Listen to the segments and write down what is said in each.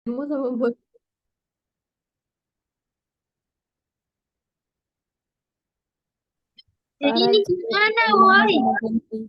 Kamu sama buat Jadi para ini cewek gimana, yang woi? sama penting.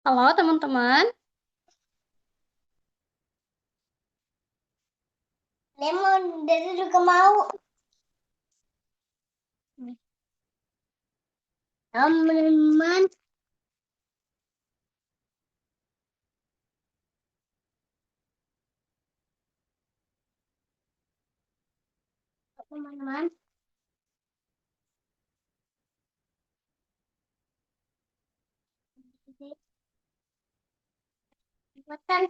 Halo teman-teman. Lemon dari juga mau. Teman-teman, teman-teman. Buatan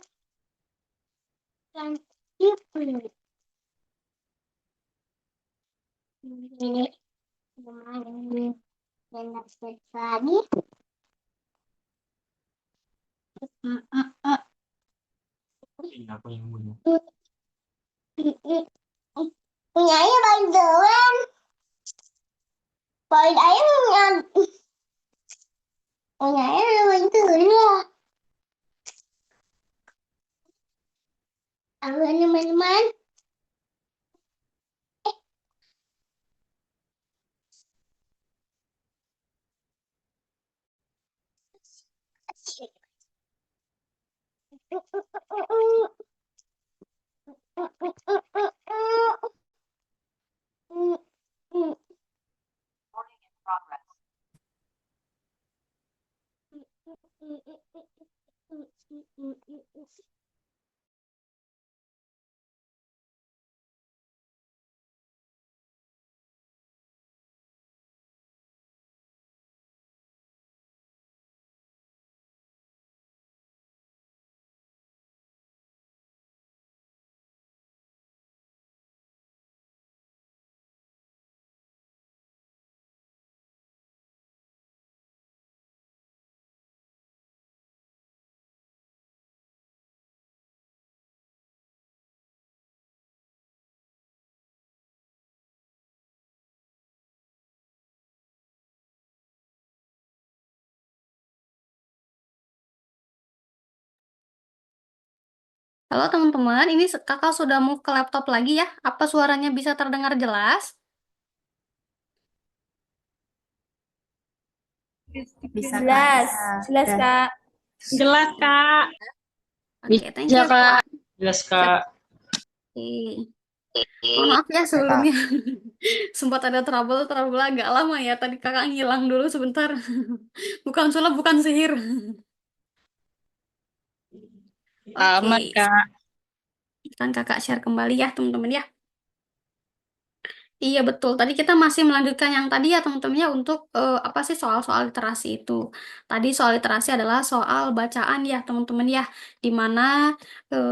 kan itu. Ini kemarin dan lagi. Punya ayah bantuan. Paling ayah punya ayah bantuan. Halo teman-teman. Halo teman-teman, ini kakak sudah mau ke laptop lagi ya? Apa suaranya bisa terdengar jelas? Bisa Kak, Jelas, bisa. jelas Dan Kak. Jelas, Kak. Oke, thank Bisa, you. Kak. Jelas, Siap. Kak. Oke. Mohon maaf ya ya Kak. sebelumnya. Sempat ada trouble agak lama ya. Tadi kakak ngilang dulu sebentar. Bukan sulap, bukan sihir. Selamat, Oke, Kak. kan kakak share kembali ya teman-teman ya. Iya betul. Tadi kita masih melanjutkan yang tadi ya teman-teman ya untuk apa sih soal-soal literasi itu. Tadi soal literasi adalah soal bacaan ya teman-teman ya, di mana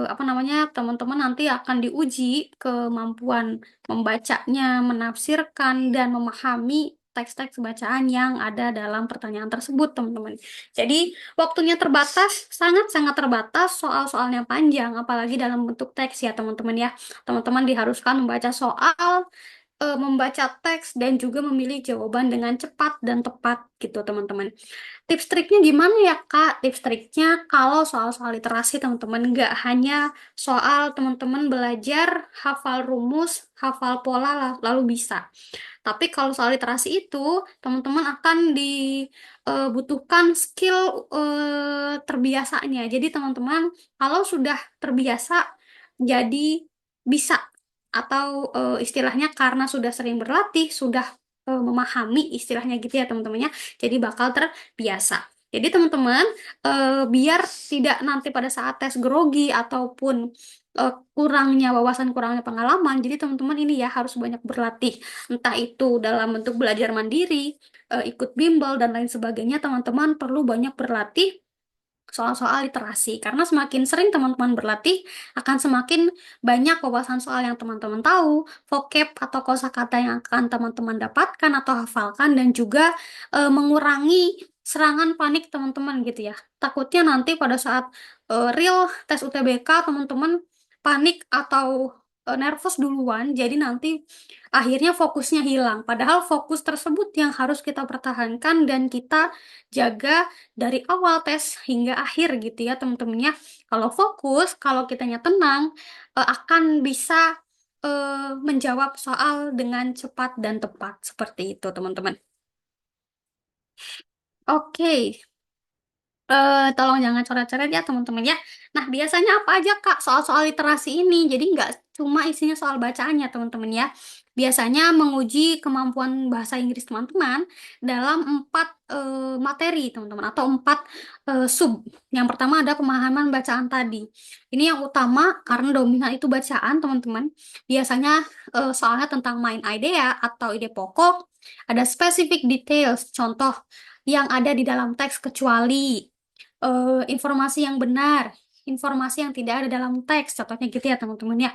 apa namanya teman-teman nanti akan diuji kemampuan membacanya, menafsirkan dan memahami teks-teks bacaan yang ada dalam pertanyaan tersebut teman-teman. Jadi waktunya terbatas, sangat-sangat terbatas, soal-soalnya panjang, apalagi dalam bentuk teks ya teman-teman ya. Teman-teman diharuskan membaca soal membaca teks dan juga memilih jawaban dengan cepat dan tepat gitu teman-teman. Tips triknya gimana ya Kak? Tips triknya kalau soal-soal literasi teman-teman nggak hanya soal teman-teman belajar hafal rumus, hafal pola lalu bisa. Tapi kalau soal literasi itu teman-teman akan dibutuhkan skill terbiasanya. Jadi teman-teman kalau sudah terbiasa jadi bisa atau istilahnya karena sudah sering berlatih, sudah memahami istilahnya gitu ya teman-temannya. Jadi bakal terbiasa. Jadi teman-teman biar tidak nanti pada saat tes grogi ataupun kurangnya wawasan, kurangnya pengalaman. Jadi teman-teman ini ya harus banyak berlatih. Entah itu dalam bentuk belajar mandiri, ikut bimbel dan lain sebagainya. Teman-teman perlu banyak berlatih soal-soal literasi. Karena semakin sering teman-teman berlatih, akan semakin banyak wawasan soal yang teman-teman tahu, vocab atau kosakata yang akan teman-teman dapatkan atau hafalkan, dan juga mengurangi serangan panik teman-teman gitu ya. Takutnya nanti pada saat real tes UTBK, teman-teman panik atau nervous duluan, jadi nanti akhirnya fokusnya hilang. Padahal fokus tersebut yang harus kita pertahankan dan kita jaga dari awal tes hingga akhir gitu ya teman-temannya. Kalau fokus, kalau kitanya tenang, akan bisa menjawab soal dengan cepat dan tepat seperti itu teman-teman. Oke, tolong jangan coret-coret ya teman-teman ya. Nah, biasanya apa aja Kak soal-soal literasi ini? Jadi nggak cuma isinya soal bacaannya teman-teman ya. Biasanya menguji kemampuan bahasa Inggris teman-teman dalam 4 materi teman-teman atau 4 sub. Yang pertama ada pemahaman bacaan tadi. Ini yang utama karena dominan itu bacaan teman-teman. Biasanya soalnya tentang main idea atau ide pokok. Ada specific details, contoh yang ada di dalam teks kecuali informasi yang benar, informasi yang tidak ada dalam teks, contohnya gitu ya teman-teman ya.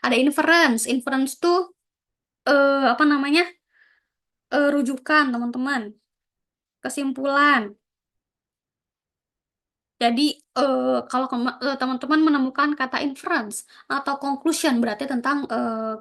Ada inference, inference tuh apa namanya rujukan teman-teman, kesimpulan. Jadi kalau teman-teman menemukan kata inference atau conclusion berarti tentang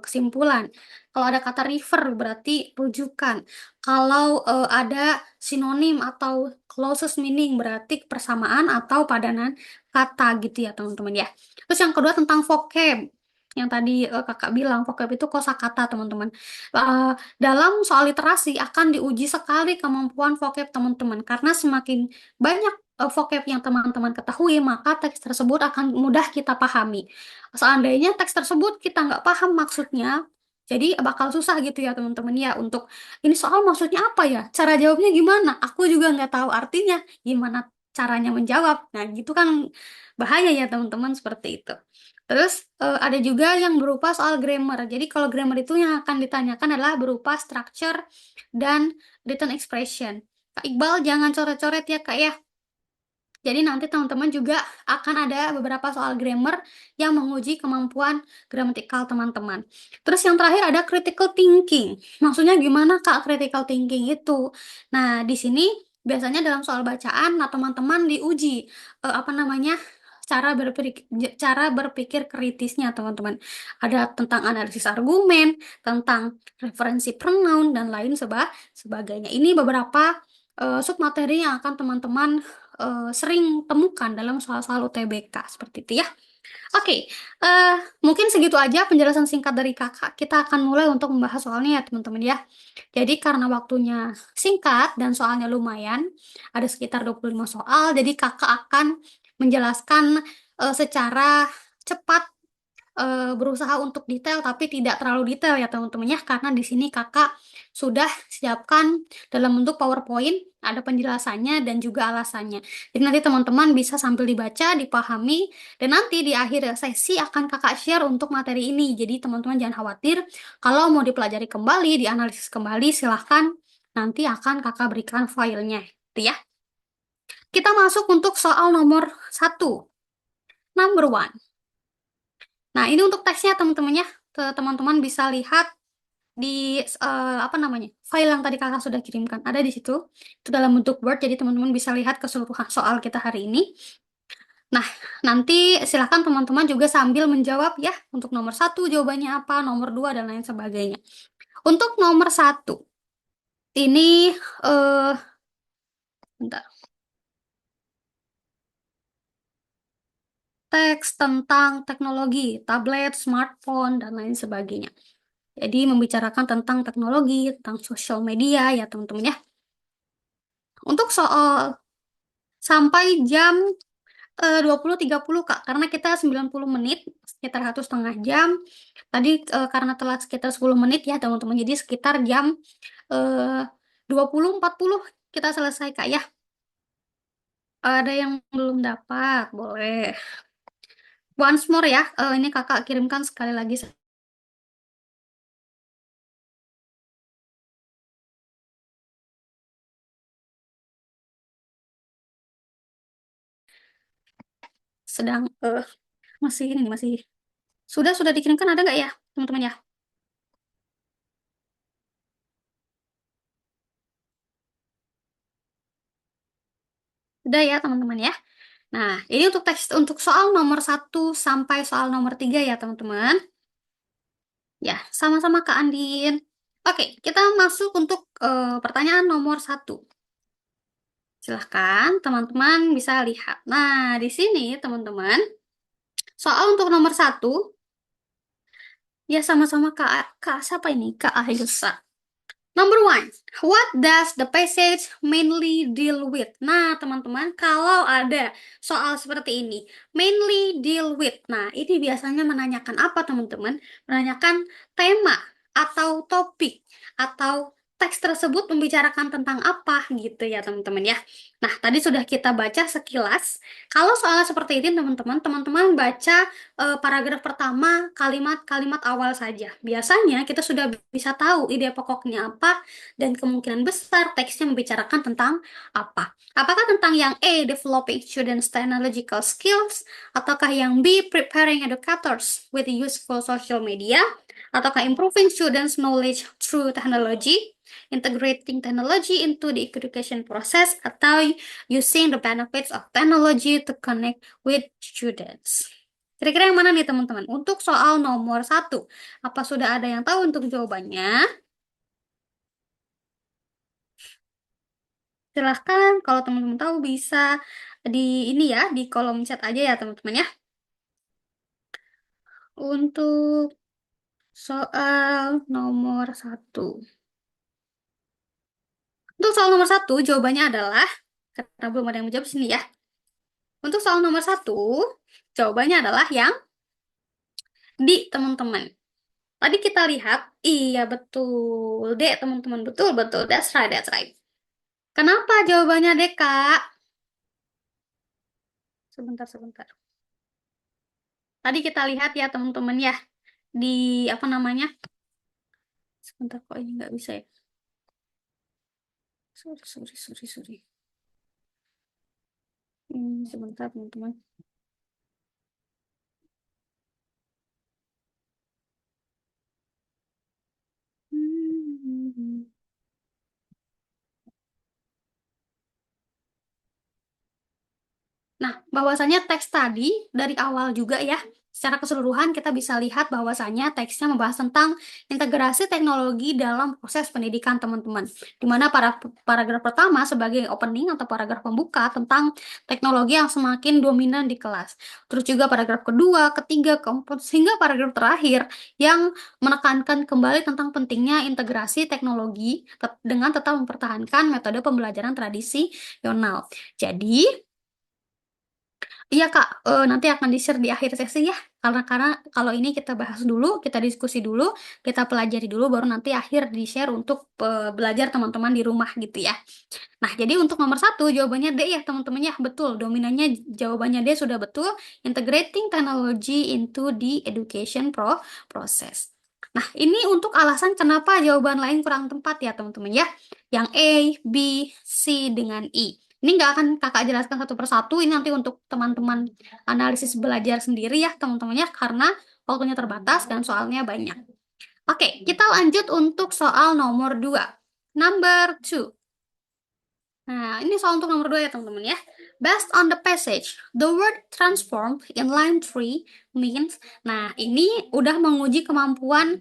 kesimpulan. Kalau ada kata refer berarti rujukan. Kalau ada sinonim atau closest meaning berarti persamaan atau padanan kata gitu ya teman-teman ya. Terus yang kedua tentang vocab. Yang tadi kakak bilang vocab itu kosakata teman-teman. Eh, Dalam soal literasi akan diuji sekali kemampuan vocab teman-teman karena semakin banyak vocab yang teman-teman ketahui, maka teks tersebut akan mudah kita pahami. Seandainya teks tersebut kita nggak paham maksudnya, jadi bakal susah gitu ya teman-teman ya untuk ini soal maksudnya apa ya? Cara jawabnya gimana? Aku juga nggak tahu artinya gimana caranya menjawab. Nah, gitu kan bahaya ya teman-teman seperti itu. Terus ada juga yang berupa soal grammar. Jadi kalau grammar itu yang akan ditanyakan adalah berupa structure dan written expression. Kak Iqbal jangan coret-coret ya Kak ya. Jadi nanti teman-teman juga akan ada beberapa soal grammar yang menguji kemampuan gramatikal teman-teman. Terus yang terakhir ada critical thinking. Maksudnya gimana Kak critical thinking itu? Nah, di sini biasanya dalam soal bacaan, nah teman-teman diuji apa namanya? Cara berpikir kritisnya teman-teman. Ada tentang analisis argumen, tentang referensi pronoun dan lain sebagainya. Ini beberapa submateri yang akan teman-teman sering temukan dalam soal-soal UTBK seperti itu ya. Oke, mungkin segitu aja penjelasan singkat dari kakak. Kita akan mulai untuk membahas soalnya ya teman-teman ya. Jadi karena waktunya singkat dan soalnya lumayan, ada sekitar 25 soal, jadi kakak akan menjelaskan secara cepat, berusaha untuk detail tapi tidak terlalu detail ya teman-teman ya, karena di sini kakak sudah siapkan dalam bentuk PowerPoint, ada penjelasannya dan juga alasannya. Jadi nanti teman-teman bisa sambil dibaca, dipahami, dan nanti di akhir sesi akan kakak share untuk materi ini. Jadi teman-teman jangan khawatir, kalau mau dipelajari kembali, dianalisis kembali, silahkan nanti akan kakak berikan filenya. Itu ya. Kita masuk untuk soal nomor 1. Number one. Nah, ini untuk teksnya teman-teman ya. Teman-teman bisa lihat di apa namanya file yang tadi kakak sudah kirimkan ada di situ, itu dalam bentuk Word, jadi teman-teman bisa lihat keseluruhan soal kita hari ini. Nah, nanti silahkan teman-teman juga sambil menjawab ya untuk nomor 1 jawabannya apa, nomor 2 dan lain sebagainya. Untuk nomor 1, ini bentar. Teks tentang teknologi, tablet, smartphone, dan lain sebagainya. Jadi membicarakan tentang teknologi, tentang sosial media ya teman-teman ya. Untuk soal sampai jam 20.30 Kak, karena kita 90 menit, sekitar 1,5 jam. Tadi karena telat sekitar 10 menit ya teman-teman, jadi sekitar jam 20.40 kita selesai Kak ya. Ada yang belum dapat, boleh. Once more ya, ini kakak kirimkan sekali lagi. Sedang masih ini nih, masih sudah dikirimkan, ada nggak ya teman-teman ya? Sudah ya teman-teman ya. Nah, ini untuk teks untuk soal nomor 1 sampai soal nomor 3 ya teman-teman. Ya, sama-sama Kak Andin. Oke, kita masuk untuk pertanyaan nomor 1. Silahkan teman-teman bisa lihat. Nah, di sini teman-teman, soal untuk nomor 1, ya sama-sama Kak siapa ini? Kak Ayusa. Number 1, what does the passage mainly deal with? Nah, teman-teman, kalau ada soal seperti ini, mainly deal with. Nah, ini biasanya menanyakan apa, teman-teman? Menanyakan tema atau topik atau teks tersebut membicarakan tentang apa gitu ya, teman-teman ya. Nah, tadi sudah kita baca sekilas. Kalau soal seperti ini, teman-teman baca paragraf pertama, kalimat-kalimat awal saja. Biasanya kita sudah bisa tahu ide pokoknya apa dan kemungkinan besar teksnya membicarakan tentang apa. Apakah tentang yang A, developing students technological skills, ataukah yang B, preparing educators with useful social media, ataukah improving students knowledge through technology, integrating technology into the education process, atau using the benefits of technology to connect with students. Kira-kira yang mana nih teman-teman? Untuk soal nomor 1, apa sudah ada yang tahu untuk jawabannya? Silahkan, kalau teman-teman tahu bisa di ini ya, di kolom chat aja ya teman-teman ya. Untuk soal nomor 1. Untuk soal nomor 1, jawabannya adalah, karena belum ada yang menjawab sini ya. Untuk soal nomor 1, jawabannya adalah yang di teman-teman. Tadi kita lihat, iya betul, D teman-teman, betul, that's right. Kenapa jawabannya D, Kak? Sebentar. Tadi kita lihat ya teman-teman ya, di apa namanya? Sebentar kok ini nggak bisa ya. Sorry. Sebentar teman-teman. Hmm. Nah, bahwasanya teks tadi dari awal juga ya, secara keseluruhan kita bisa lihat bahwasanya teksnya membahas tentang integrasi teknologi dalam proses pendidikan teman-teman. Di mana paragraf pertama sebagai opening atau paragraf pembuka tentang teknologi yang semakin dominan di kelas. Terus juga paragraf kedua, ketiga, keempat, sehingga paragraf terakhir yang menekankan kembali tentang pentingnya integrasi teknologi dengan tetap mempertahankan metode pembelajaran tradisional. Jadi, iya Kak, nanti akan di-share di akhir sesi ya. Karena kalau ini kita bahas dulu, kita diskusi dulu, kita pelajari dulu, baru nanti akhir di-share untuk belajar teman-teman di rumah gitu ya. Nah, jadi untuk nomor 1 jawabannya D ya teman-teman ya, betul. Dominannya jawabannya D sudah betul. Integrating technology into the education process. Nah, ini untuk alasan kenapa jawaban lain kurang tepat ya teman-teman ya. Yang A, B, C dengan I. Ini nggak akan kakak jelaskan satu persatu, ini nanti untuk teman-teman analisis belajar sendiri ya teman-teman ya, karena waktunya terbatas dan soalnya banyak. Oke, kita lanjut untuk soal nomor 2. Number 2. Nah, ini soal untuk nomor 2 ya teman-teman ya. Based on the passage, the word transform in line 3 means, nah ini udah menguji kemampuan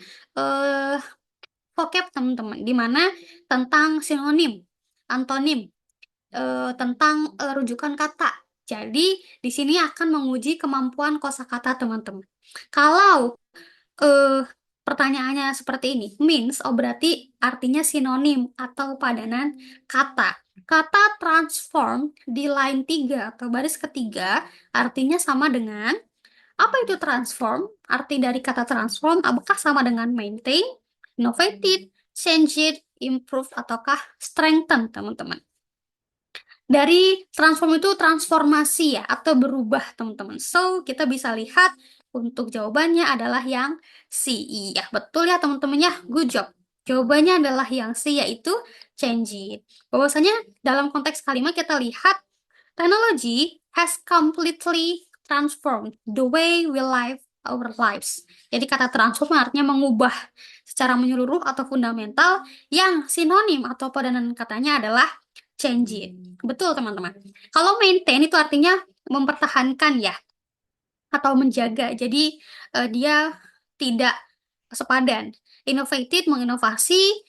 vocab teman-teman, di mana tentang sinonim, antonim, tentang rujukan kata. Jadi di sini akan menguji kemampuan kosakata teman-teman. Kalau eh, pertanyaannya seperti ini, means, oh berarti artinya sinonim atau padanan kata. Kata transform di line 3 atau baris ketiga artinya sama dengan apa itu transform? Arti dari kata transform apakah sama dengan maintain, innovated, change it, improve, ataukah strengthen, teman-teman? Dari transform itu transformasi ya, atau berubah, teman-teman. So, kita bisa lihat untuk jawabannya adalah yang C. Iya, betul ya, teman-teman ya. Good job. Jawabannya adalah yang C, yaitu change it. Bahwasanya dalam konteks kalimat kita lihat technology has completely transformed the way we live our lives. Jadi kata transform artinya mengubah secara menyeluruh atau fundamental, yang sinonim atau padanan katanya adalah change it. Betul, teman-teman. Kalau maintain itu artinya mempertahankan ya, atau menjaga. Jadi dia tidak sepadan. Innovated menginovasi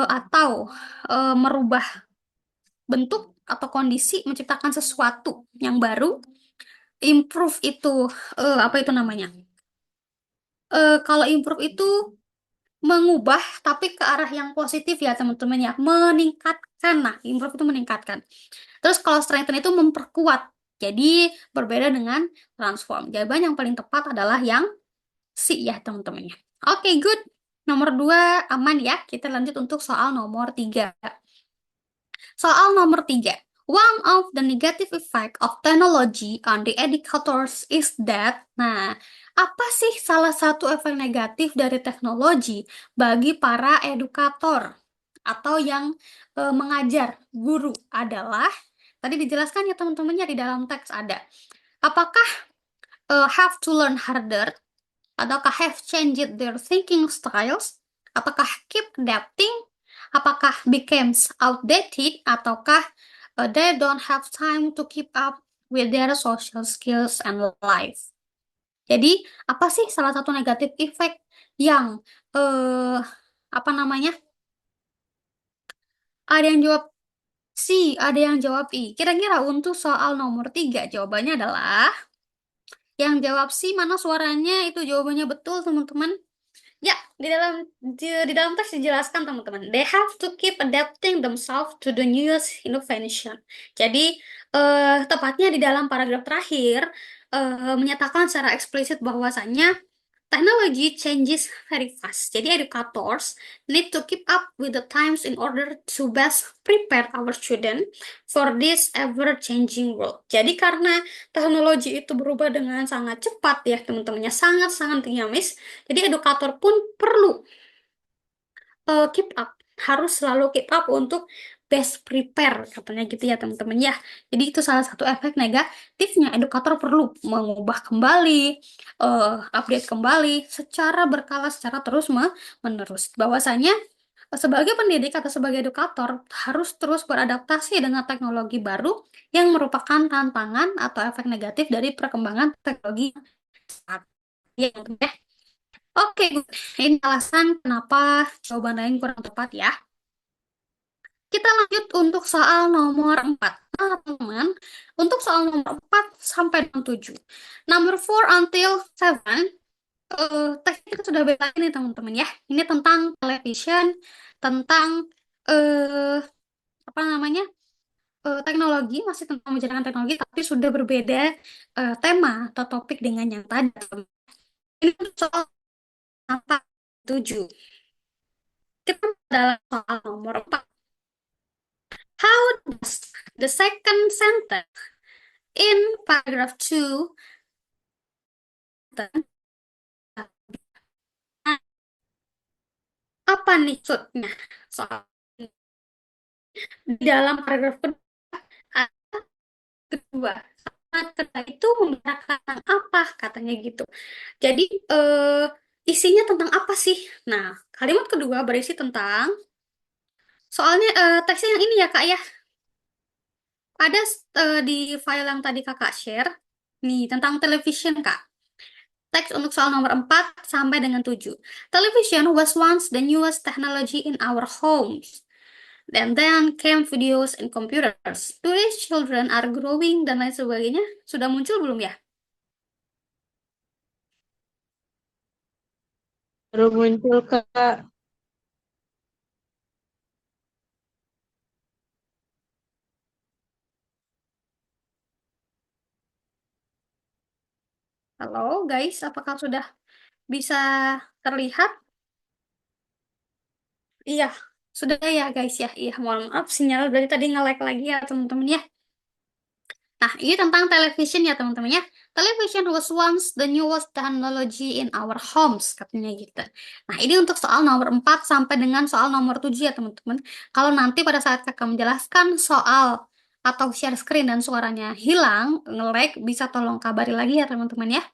atau merubah bentuk atau kondisi, menciptakan sesuatu yang baru. Improve itu apa itu namanya? Kalau improve itu mengubah tapi ke arah yang positif ya teman-teman ya, meningkatkan. Nah, improve itu meningkatkan. Terus kalau strengthen itu memperkuat. Jadi berbeda dengan transform. Jawaban yang paling tepat adalah yang C ya teman-teman ya. Oke, good. Nomor 2 aman ya. Kita lanjut untuk soal nomor 3. Soal nomor 3. One of the negative effect of technology on the educators is that, nah, apa sih salah satu efek negatif dari teknologi bagi para edukator atau yang mengajar guru adalah, tadi dijelaskan ya teman-temannya di dalam teks ada. Apakah have to learn harder, ataukah have changed their thinking styles, apakah keep adapting, apakah becomes outdated, ataukah they don't have time to keep up with their social skills and life. Jadi, apa sih salah satu negatif effect yang apa namanya? Ada yang jawab C, ada yang jawab I. Kira-kira untuk soal nomor 3 jawabannya adalah yang jawab C, mana suaranya itu jawabannya betul, teman-teman. Ya, di dalam teks dijelaskan teman-teman. They have to keep adapting themselves to the newest innovation. Jadi tepatnya di dalam paragraf terakhir menyatakan secara eksplisit bahwasannya technology changes very fast. Jadi educators need to keep up with the times in order to best prepare our student for this ever-changing world. Jadi karena teknologi itu berubah dengan sangat cepat ya teman-temannya, sangat-sangat dinamis. Jadi edukator pun perlu keep up, harus selalu keep up untuk best prepare, katanya gitu ya teman-teman ya. Jadi itu salah satu efek negatifnya, edukator perlu mengubah kembali, update kembali secara berkala, secara terus menerus. Bahwasanya sebagai pendidik atau sebagai edukator harus terus beradaptasi dengan teknologi baru yang merupakan tantangan atau efek negatif dari perkembangan teknologi saat ini ya. Oke, ini alasan kenapa jawaban lain kurang tepat ya. Kita lanjut untuk soal nomor 4. Nah, teman-teman, untuk soal nomor 4 sampai dengan 7. Number 4 until 7, teksnya kita sudah beda nih teman-teman ya. Ini tentang television, tentang eh apa namanya? Teknologi, masih tentang menjalankan teknologi, tapi sudah berbeda tema atau topik dengan yang tadi. Ini untuk soal apa? 7. Kita dalam soal nomor 4. How does the second sentence in paragraph 2 apa nih maksudnya? Soal di dalam paragraf kedua, kata itu membicarakan tentang apa katanya gitu. Jadi isinya tentang apa sih? Nah, kalimat kedua berisi tentang, soalnya teksnya yang ini ya Kak ya. Ada di file yang tadi Kakak share nih tentang television Kak. Teks untuk soal nomor 4 sampai dengan 7. Television was once the newest technology in our homes. And then came videos and computers. Today's children are growing dan lain sebagainya. Sudah muncul belum ya? Baru muncul, Kak. Halo guys, apakah sudah bisa terlihat? Iya, sudah ya guys ya. Iya, mohon maaf sinyal dari tadi nge-lag lagi ya teman-teman ya. Nah, ini tentang television ya teman-teman ya. Television was once the newest technology in our homes, katanya gitu. Nah, ini untuk soal nomor 4 sampai dengan soal nomor 7 ya teman-teman. Kalau nanti pada saat kakak menjelaskan soal atau share screen dan suaranya hilang, nge-lag, bisa tolong kabari lagi ya teman-teman ya.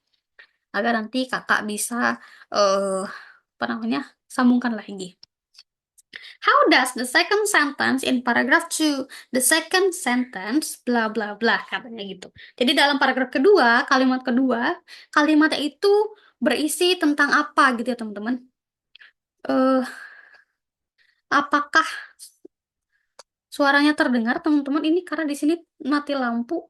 Agar nanti kakak bisa, apa namanya, sambungkan lagi. How does the second sentence in paragraph 2, the second sentence, bla bla bla, katanya gitu. Jadi dalam paragraf kedua, kalimatnya itu berisi tentang apa gitu ya teman-teman. Eh, apakah suaranya terdengar teman-teman? Ini karena di sini mati lampu.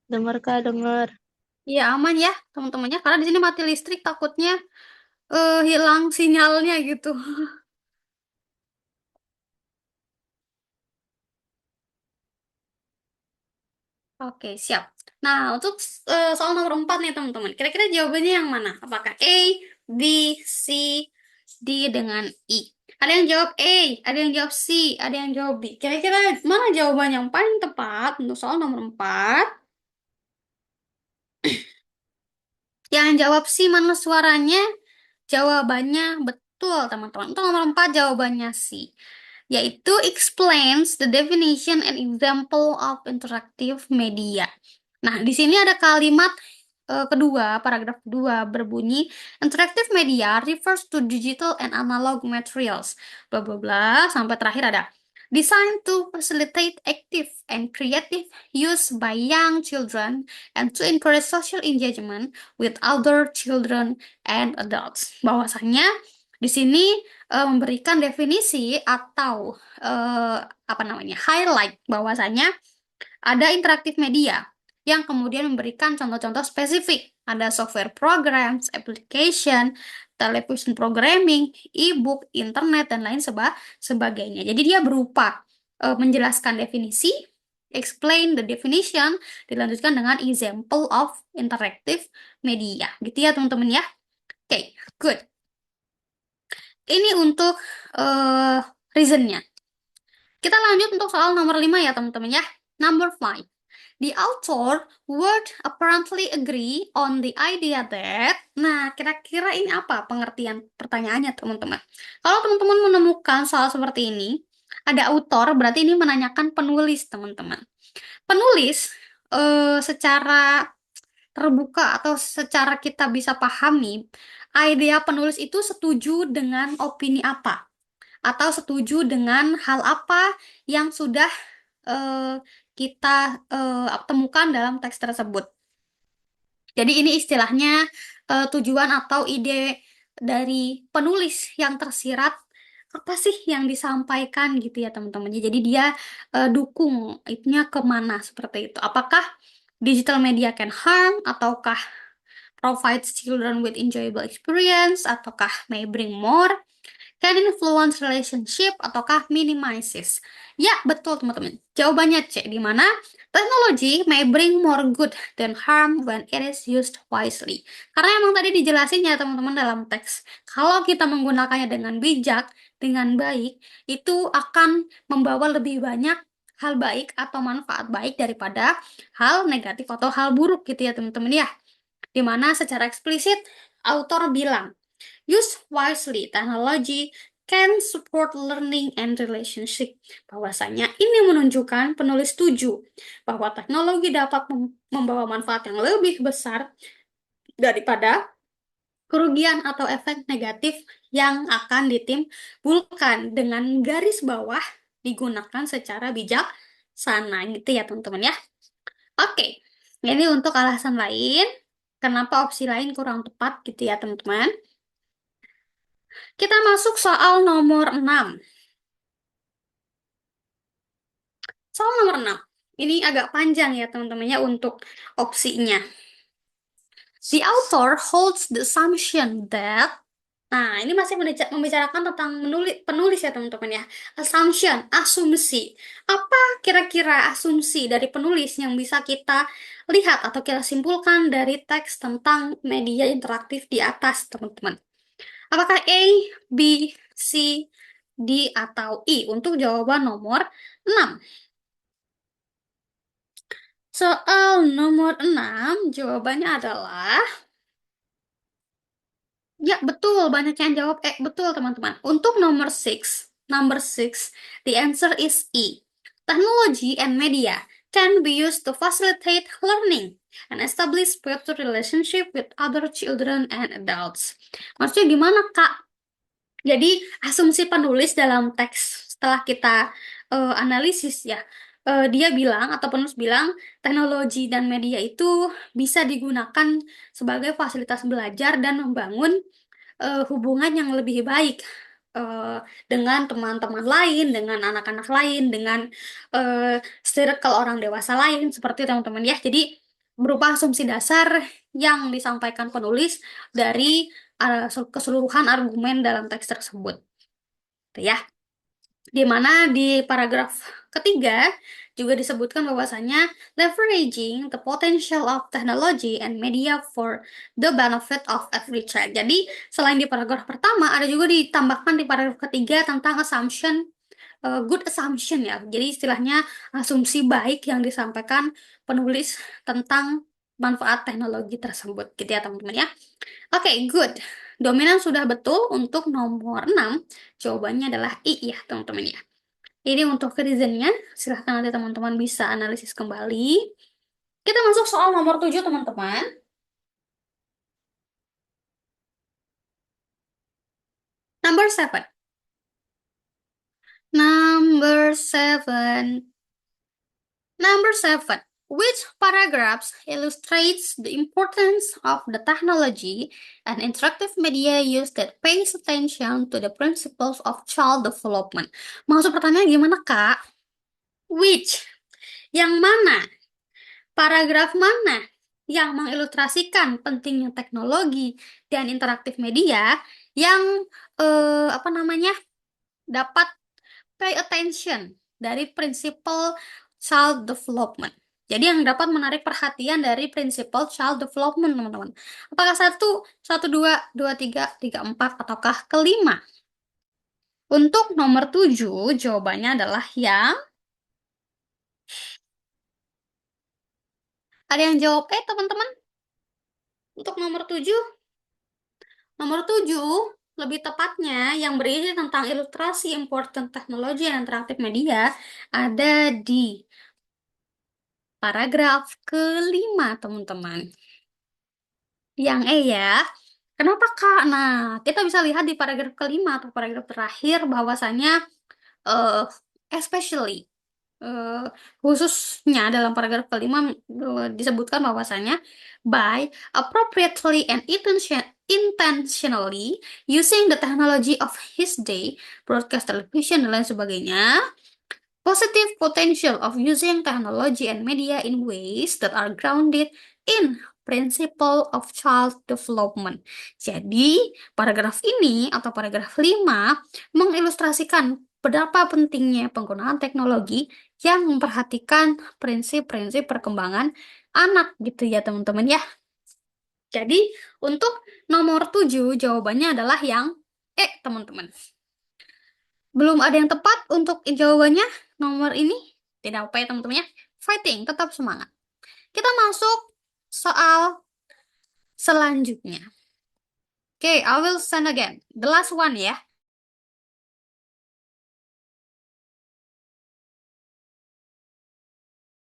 Dengar, Kak, dengar. Ya aman ya teman-temannya, karena di sini mati listrik takutnya hilang sinyalnya gitu. Oke, siap. Nah, untuk soal nomor 4 nih, teman-teman. Kira-kira jawabannya yang mana? Apakah A, B, C, D dengan I? Ada yang jawab A, ada yang jawab C, ada yang jawab B. Kira-kira mana jawaban yang paling tepat untuk soal nomor 4? Yang jawab C, mana suaranya? Jawabannya betul, teman-teman. Untuk nomor 4 jawabannya C, yaitu explains the definition and example of interactive media. Nah, di sini ada kalimat kedua, paragraf kedua berbunyi, interactive media refers to digital and analog materials, bla bla bla, sampai terakhir ada designed to facilitate active and creative use by young children and to encourage social engagement with other children and adults. Bahwasanya di sini memberikan definisi atau apa namanya, highlight bahwasanya ada interaktif media yang kemudian memberikan contoh-contoh spesifik. Ada software programs, application, television programming, e-book, internet, dan lain sebagainya. Jadi dia berupa menjelaskan definisi, explain the definition, dilanjutkan dengan example of interactive media. Gitu ya teman-teman ya. Oke, good. Ini untuk eh reasonnya. Kita lanjut untuk soal nomor 5 ya teman-teman ya. Number 5. The author would apparently agree on the idea that. Nah, kira-kira ini apa pengertian pertanyaannya teman-teman? Kalau teman-teman menemukan soal seperti ini, ada author berarti ini menanyakan penulis teman-teman. Penulis secara terbuka atau secara kita bisa pahami, idea penulis itu setuju dengan opini apa? Atau setuju dengan hal apa yang sudah kita temukan dalam teks tersebut. Jadi ini istilahnya tujuan atau ide dari penulis yang tersirat apa sih yang disampaikan gitu ya teman-teman. Jadi dia dukung itunya kemana seperti itu. Apakah digital media can harm ataukah provides children with enjoyable experience ataukah may bring more, can influence relationship ataukah minimizes? Ya, betul teman-teman. Jawabannya C, di mana technology may bring more good than harm when it is used wisely. Karena emang tadi dijelasin ya teman-teman dalam teks. Kalau kita menggunakannya dengan bijak, dengan baik, itu akan membawa lebih banyak hal baik atau manfaat baik daripada hal negatif atau hal buruk gitu ya teman-teman ya. Dimana secara eksplisit autor bilang, use wisely technology can support learning and relationship. Bahwasanya ini menunjukkan penulis setuju bahwa teknologi dapat membawa manfaat yang lebih besar daripada kerugian atau efek negatif yang akan ditimbulkan, dengan garis bawah digunakan secara bijaksana gitu ya teman-teman ya. Oke, ini untuk alasan lain kenapa opsi lain kurang tepat gitu ya teman-teman. Kita masuk soal nomor 6. Soal nomor 6. Ini agak panjang ya teman-teman ya untuk opsinya. The author holds the assumption that. Nah, ini masih membicarakan tentang penulis ya teman-teman ya. Assumption, asumsi. Apa kira-kira asumsi dari penulis yang bisa kita lihat atau kita simpulkan dari teks tentang media interaktif di atas, teman-teman? Apakah A, B, C, D, atau I? Untuk jawaban nomor 6. Soal nomor 6, jawabannya adalah ya, betul. Banyak yang jawab betul, teman-teman. Untuk number six, the answer is E. Technology and media can be used to facilitate learning and establish better relationship with other children and adults. Maksudnya gimana, Kak? Jadi, asumsi penulis dalam teks setelah kita analisis ya, dia bilang atau penulis bilang teknologi dan media itu bisa digunakan sebagai fasilitas belajar dan membangun hubungan yang lebih baik eh, dengan teman-teman lain, dengan anak-anak lain, dengan circle orang dewasa lain, seperti teman-teman ya. Jadi berupa asumsi dasar yang disampaikan penulis dari keseluruhan argumen dalam teks tersebut. Gitu ya. Di mana di paragraf ketiga juga disebutkan bahwasanya leveraging the potential of technology and media for the benefit of every child. Jadi selain di paragraf pertama ada juga ditambahkan di paragraf ketiga tentang assumption, good assumption ya. Jadi istilahnya asumsi baik yang disampaikan penulis tentang manfaat teknologi tersebut gitu ya teman-teman ya. Oke, good. Dominan sudah betul untuk nomor 6. Jawabannya adalah I ya, teman-teman ya. Ini untuk reasonnya, silahkan nanti teman-teman bisa analisis kembali. Kita masuk soal nomor 7, teman-teman. Number 7. Number 7. Number 7. Which paragraphs illustrates the importance of the technology and interactive media use that pays attention to the principles of child development? Maksud pertanyaan gimana, Kak? Which? Yang mana? Paragraf mana yang mengilustrasikan pentingnya teknologi dan interaktif media yang dapat pay attention dari prinsipal child development. Jadi yang dapat menarik perhatian dari prinsipal child development, teman-teman. Apakah satu, dua, tiga, empat, ataukah kelima? Untuk nomor 7, jawabannya adalah yang... Ada yang jawab teman-teman? Untuk nomor 7? Nomor 7, lebih tepatnya yang berisi tentang ilustrasi important teknologi dan interaktif media ada di paragraf kelima, teman-teman. Yang ya. Kenapa, Kak? Nah, kita bisa lihat di paragraf kelima atau paragraf terakhir bahwasanya especially khususnya dalam paragraf kelima disebutkan bahwasanya by appropriately and intentionally using the technology of his day, broadcast television dan lain sebagainya, positive potential of using technology and media in ways that are grounded in principle of child development. Jadi, paragraf ini atau paragraf 5 mengilustrasikan betapa pentingnya penggunaan teknologi yang memperhatikan prinsip-prinsip perkembangan anak gitu ya teman-teman ya. Jadi, untuk nomor 7 jawabannya adalah yang teman-teman. Belum ada yang tepat untuk jawabannya nomor ini. Tidak apa ya teman-teman ya. Fighting, tetap semangat. Kita masuk soal selanjutnya. Oke, I will send again. The last one ya.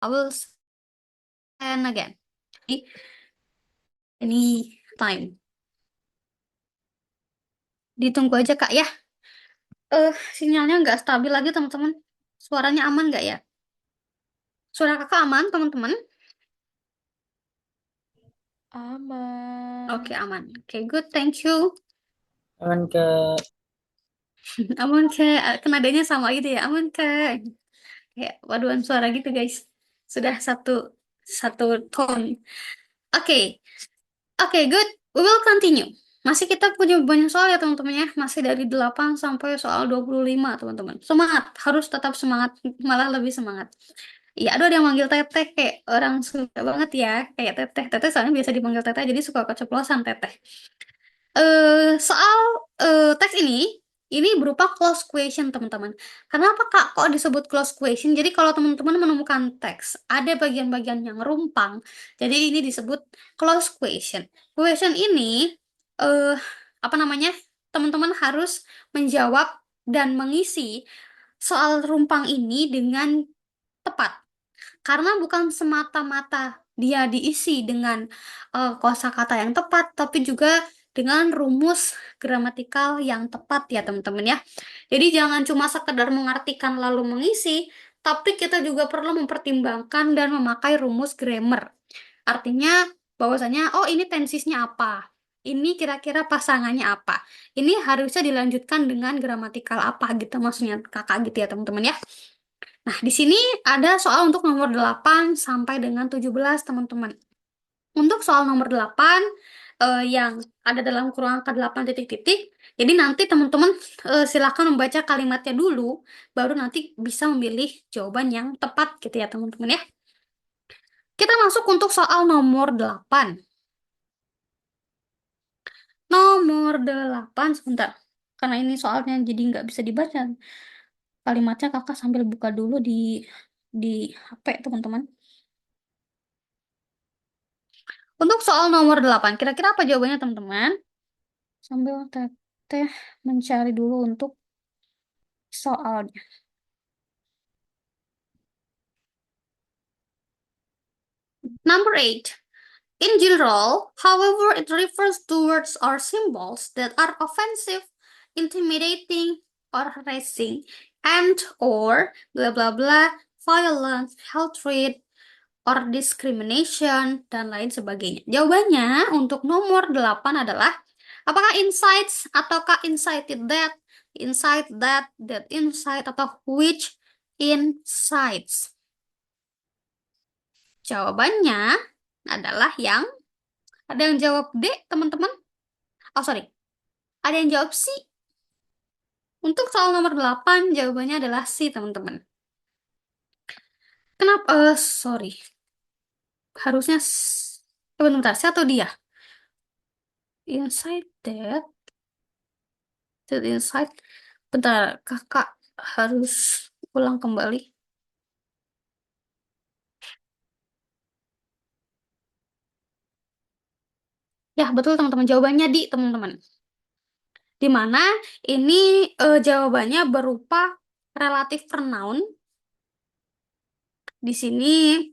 I will send again. Any time. Ditunggu aja Kak ya. Sinyalnya nggak stabil lagi teman-teman. Suaranya aman nggak ya? Suara kakak aman teman-teman? Aman. Oke aman. Oke good, thank you. Aman Kak. Aman Kak. Nadanya sama gitu ya. Aman Kak. Kayak paduan suara gitu guys. Sudah satu satu tone. Oke. Oke, good. We will continue. Masih kita punya banyak soal ya teman-teman ya. Masih dari 8 sampai soal 25 teman-teman. Semangat. Harus tetap semangat. Malah lebih semangat. Iya, aduh ada yang manggil teteh. Kayak orang suka banget ya. Kayak teteh. Teteh soalnya biasa dipanggil teteh. Jadi suka keceplosan teteh. Soal teks ini berupa close question teman-teman. Kenapa Kak kok disebut close question? Jadi kalau teman-teman menemukan teks ada bagian-bagian yang rumpang, jadi ini disebut close question. Question ini eh apa namanya? Teman-teman harus menjawab dan mengisi soal rumpang ini dengan tepat. Karena bukan semata-mata dia diisi dengan kosakata yang tepat, tapi juga dengan rumus gramatikal yang tepat ya teman-teman ya. Jadi jangan cuma sekedar mengartikan lalu mengisi, tapi kita juga perlu mempertimbangkan dan memakai rumus grammar. Artinya bahwasanya, oh ini tensisnya apa? Ini kira-kira pasangannya apa? Ini harusnya dilanjutkan dengan gramatikal apa gitu maksudnya kakak gitu ya teman-teman ya. Nah, di sini ada soal untuk nomor 8 sampai dengan 17, teman-teman. Untuk soal nomor 8, yang ada dalam kurung angka 8 titik-titik, jadi nanti teman-teman silakan membaca kalimatnya dulu, baru nanti bisa memilih jawaban yang tepat gitu ya, teman-teman ya. Kita masuk untuk soal nomor 8. Nomor 8, sebentar. Karena ini soalnya jadi nggak bisa dibaca. Kalimatnya kakak sambil buka dulu di HP, teman-teman. Untuk soal nomor 8, kira-kira apa jawabannya teman-teman? Sambil teteh mencari dulu untuk soalnya. Number 8. In general, however, it refers to words or symbols that are offensive, intimidating, or harassing, and or blah blah blah, violence, hatred, or discrimination, dan lain sebagainya. Jawabannya untuk nomor 8 adalah apakah insights ataukah incited that insight, atau which insights? Jawabannya adalah ada yang jawab D, teman-teman. Oh, sorry. Ada yang jawab C. Untuk soal nomor 8, jawabannya adalah C, teman-teman. Kenapa? Sorry. Harusnya bentar, saya atau dia? Inside that inside. Bentar, kakak harus ulang kembali. Ya, betul teman-teman. Jawabannya di teman-teman. Di mana ini jawabannya berupa relatif pronoun. Di sini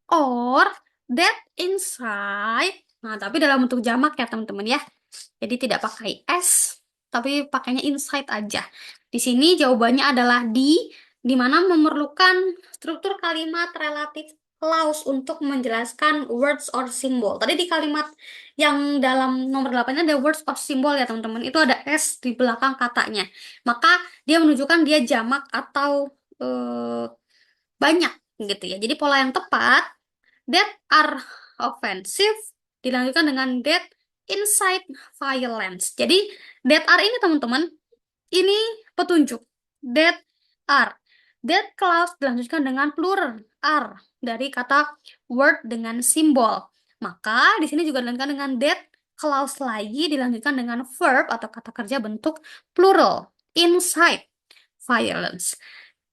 or that inside. Nah, tapi dalam bentuk jamak ya teman-teman ya. Jadi tidak pakai s, tapi pakainya inside aja. Di sini jawabannya adalah di mana memerlukan struktur kalimat relatif clause untuk menjelaskan words or symbol. Tadi di kalimat yang dalam nomor 8 ada words or symbol ya teman-teman. Itu ada s di belakang katanya. Maka dia menunjukkan dia jamak atau banyak gitu ya. Jadi pola yang tepat that are offensive dilanjutkan dengan that incite violence. Jadi that are ini teman-teman, ini petunjuk. That are. That clause dilanjutkan dengan plural are dari kata word dengan simbol. Maka di sini juga dilanjutkan dengan that clause lagi dilanjutkan dengan verb atau kata kerja bentuk plural. Incite violence.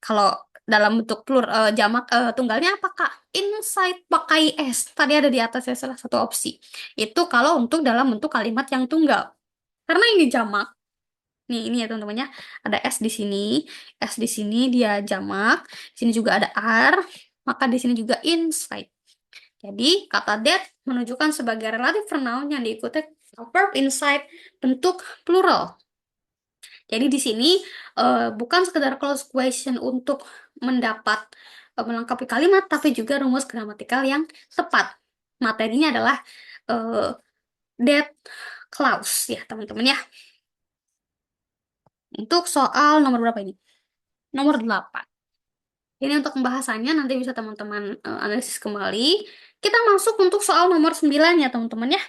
Kalau dalam bentuk jamak tunggalnya apa Kak? Inside pakai s. Tadi ada di atasnya salah satu opsi. Itu kalau untuk dalam bentuk kalimat yang tunggal. Karena ini jamak. Nih, ini ya teman-teman ya. Ada s di sini, s di sini dia jamak. Di sini juga ada r. maka di sini juga inside. Jadi, kata that menunjukkan sebagai relative pronoun yang diikuti verb inside bentuk plural. Jadi di sini bukan sekedar close question untuk mendapat melengkapi kalimat, tapi juga rumus gramatikal yang tepat. Materinya adalah that clause ya teman-teman ya. Untuk soal nomor berapa ini? Nomor 8. Ini untuk pembahasannya nanti bisa teman-teman analisis kembali. Kita masuk untuk soal nomor 9 ya teman-teman ya.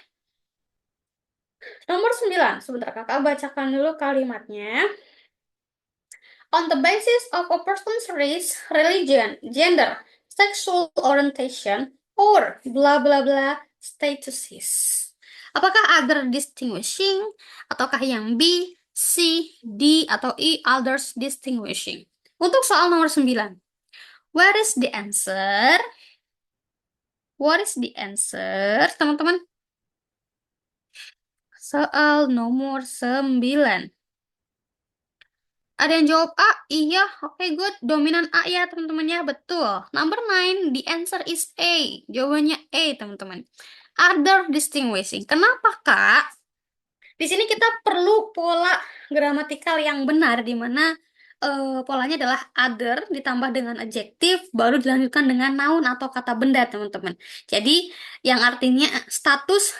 Nomor 9, sebentar kakak bacakan dulu kalimatnya. On the basis of a person's race, religion, gender, sexual orientation, or blah blah blah statuses. Apakah other distinguishing, ataukah yang B, C, D, atau E, others distinguishing? Untuk soal nomor 9. Where is the answer? What is the answer, teman-teman? Soal nomor 9. Ada yang jawab A? Iya, oke, good. Dominan A ya, teman-teman ya, betul. Number 9, the answer is A. Jawabannya A, teman-teman. Other distinguishing. Kenapa, Kak? Di sini kita perlu pola gramatikal yang benar, di mana polanya adalah other ditambah dengan adjektif, baru dilanjutkan dengan noun atau kata benda, teman-teman. Jadi, yang artinya status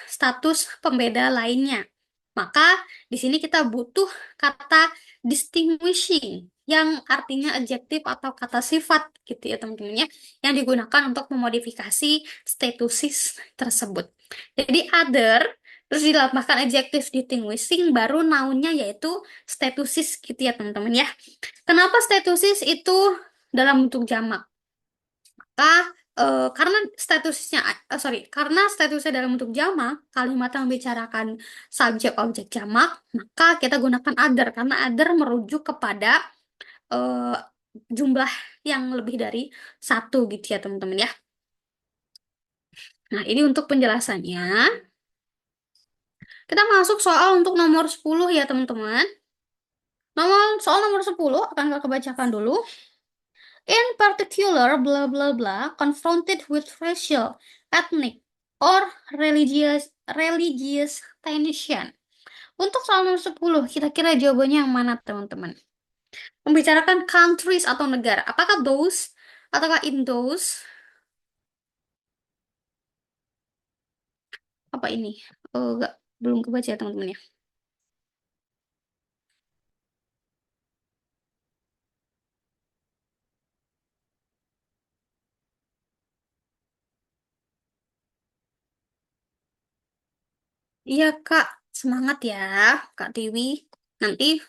pembeda lainnya. Maka, di sini kita butuh kata distinguishing, yang artinya adjektif atau kata sifat, gitu ya, teman-teman ya, yang digunakan untuk memodifikasi statusis tersebut. Jadi, other terus ditambahkan adjektif distinguishing, baru nounnya yaitu statusis gitu ya teman-teman ya. Kenapa statusis itu dalam bentuk jamak? Karena karena statusnya dalam bentuk jamak, kalimat yang membicarakan subjek objek jamak, maka kita gunakan other, karena other merujuk kepada eh, jumlah yang lebih dari satu gitu ya teman-teman ya. Nah, ini untuk penjelasannya. Kita masuk soal untuk nomor 10 ya teman-teman. Soal nomor 10 akan kakak bacakan dulu. In particular, blah blah blah, confronted with racial, ethnic, or religious tension. Untuk soal nomor 10, kira-kira jawabannya yang mana teman-teman? Membicarakan countries atau negara. Apakah those? Ataukah in those? Apa ini? Oh, enggak. Belum kebaca ya teman-teman ya. Iya Kak, semangat ya Kak Tiwi. Nanti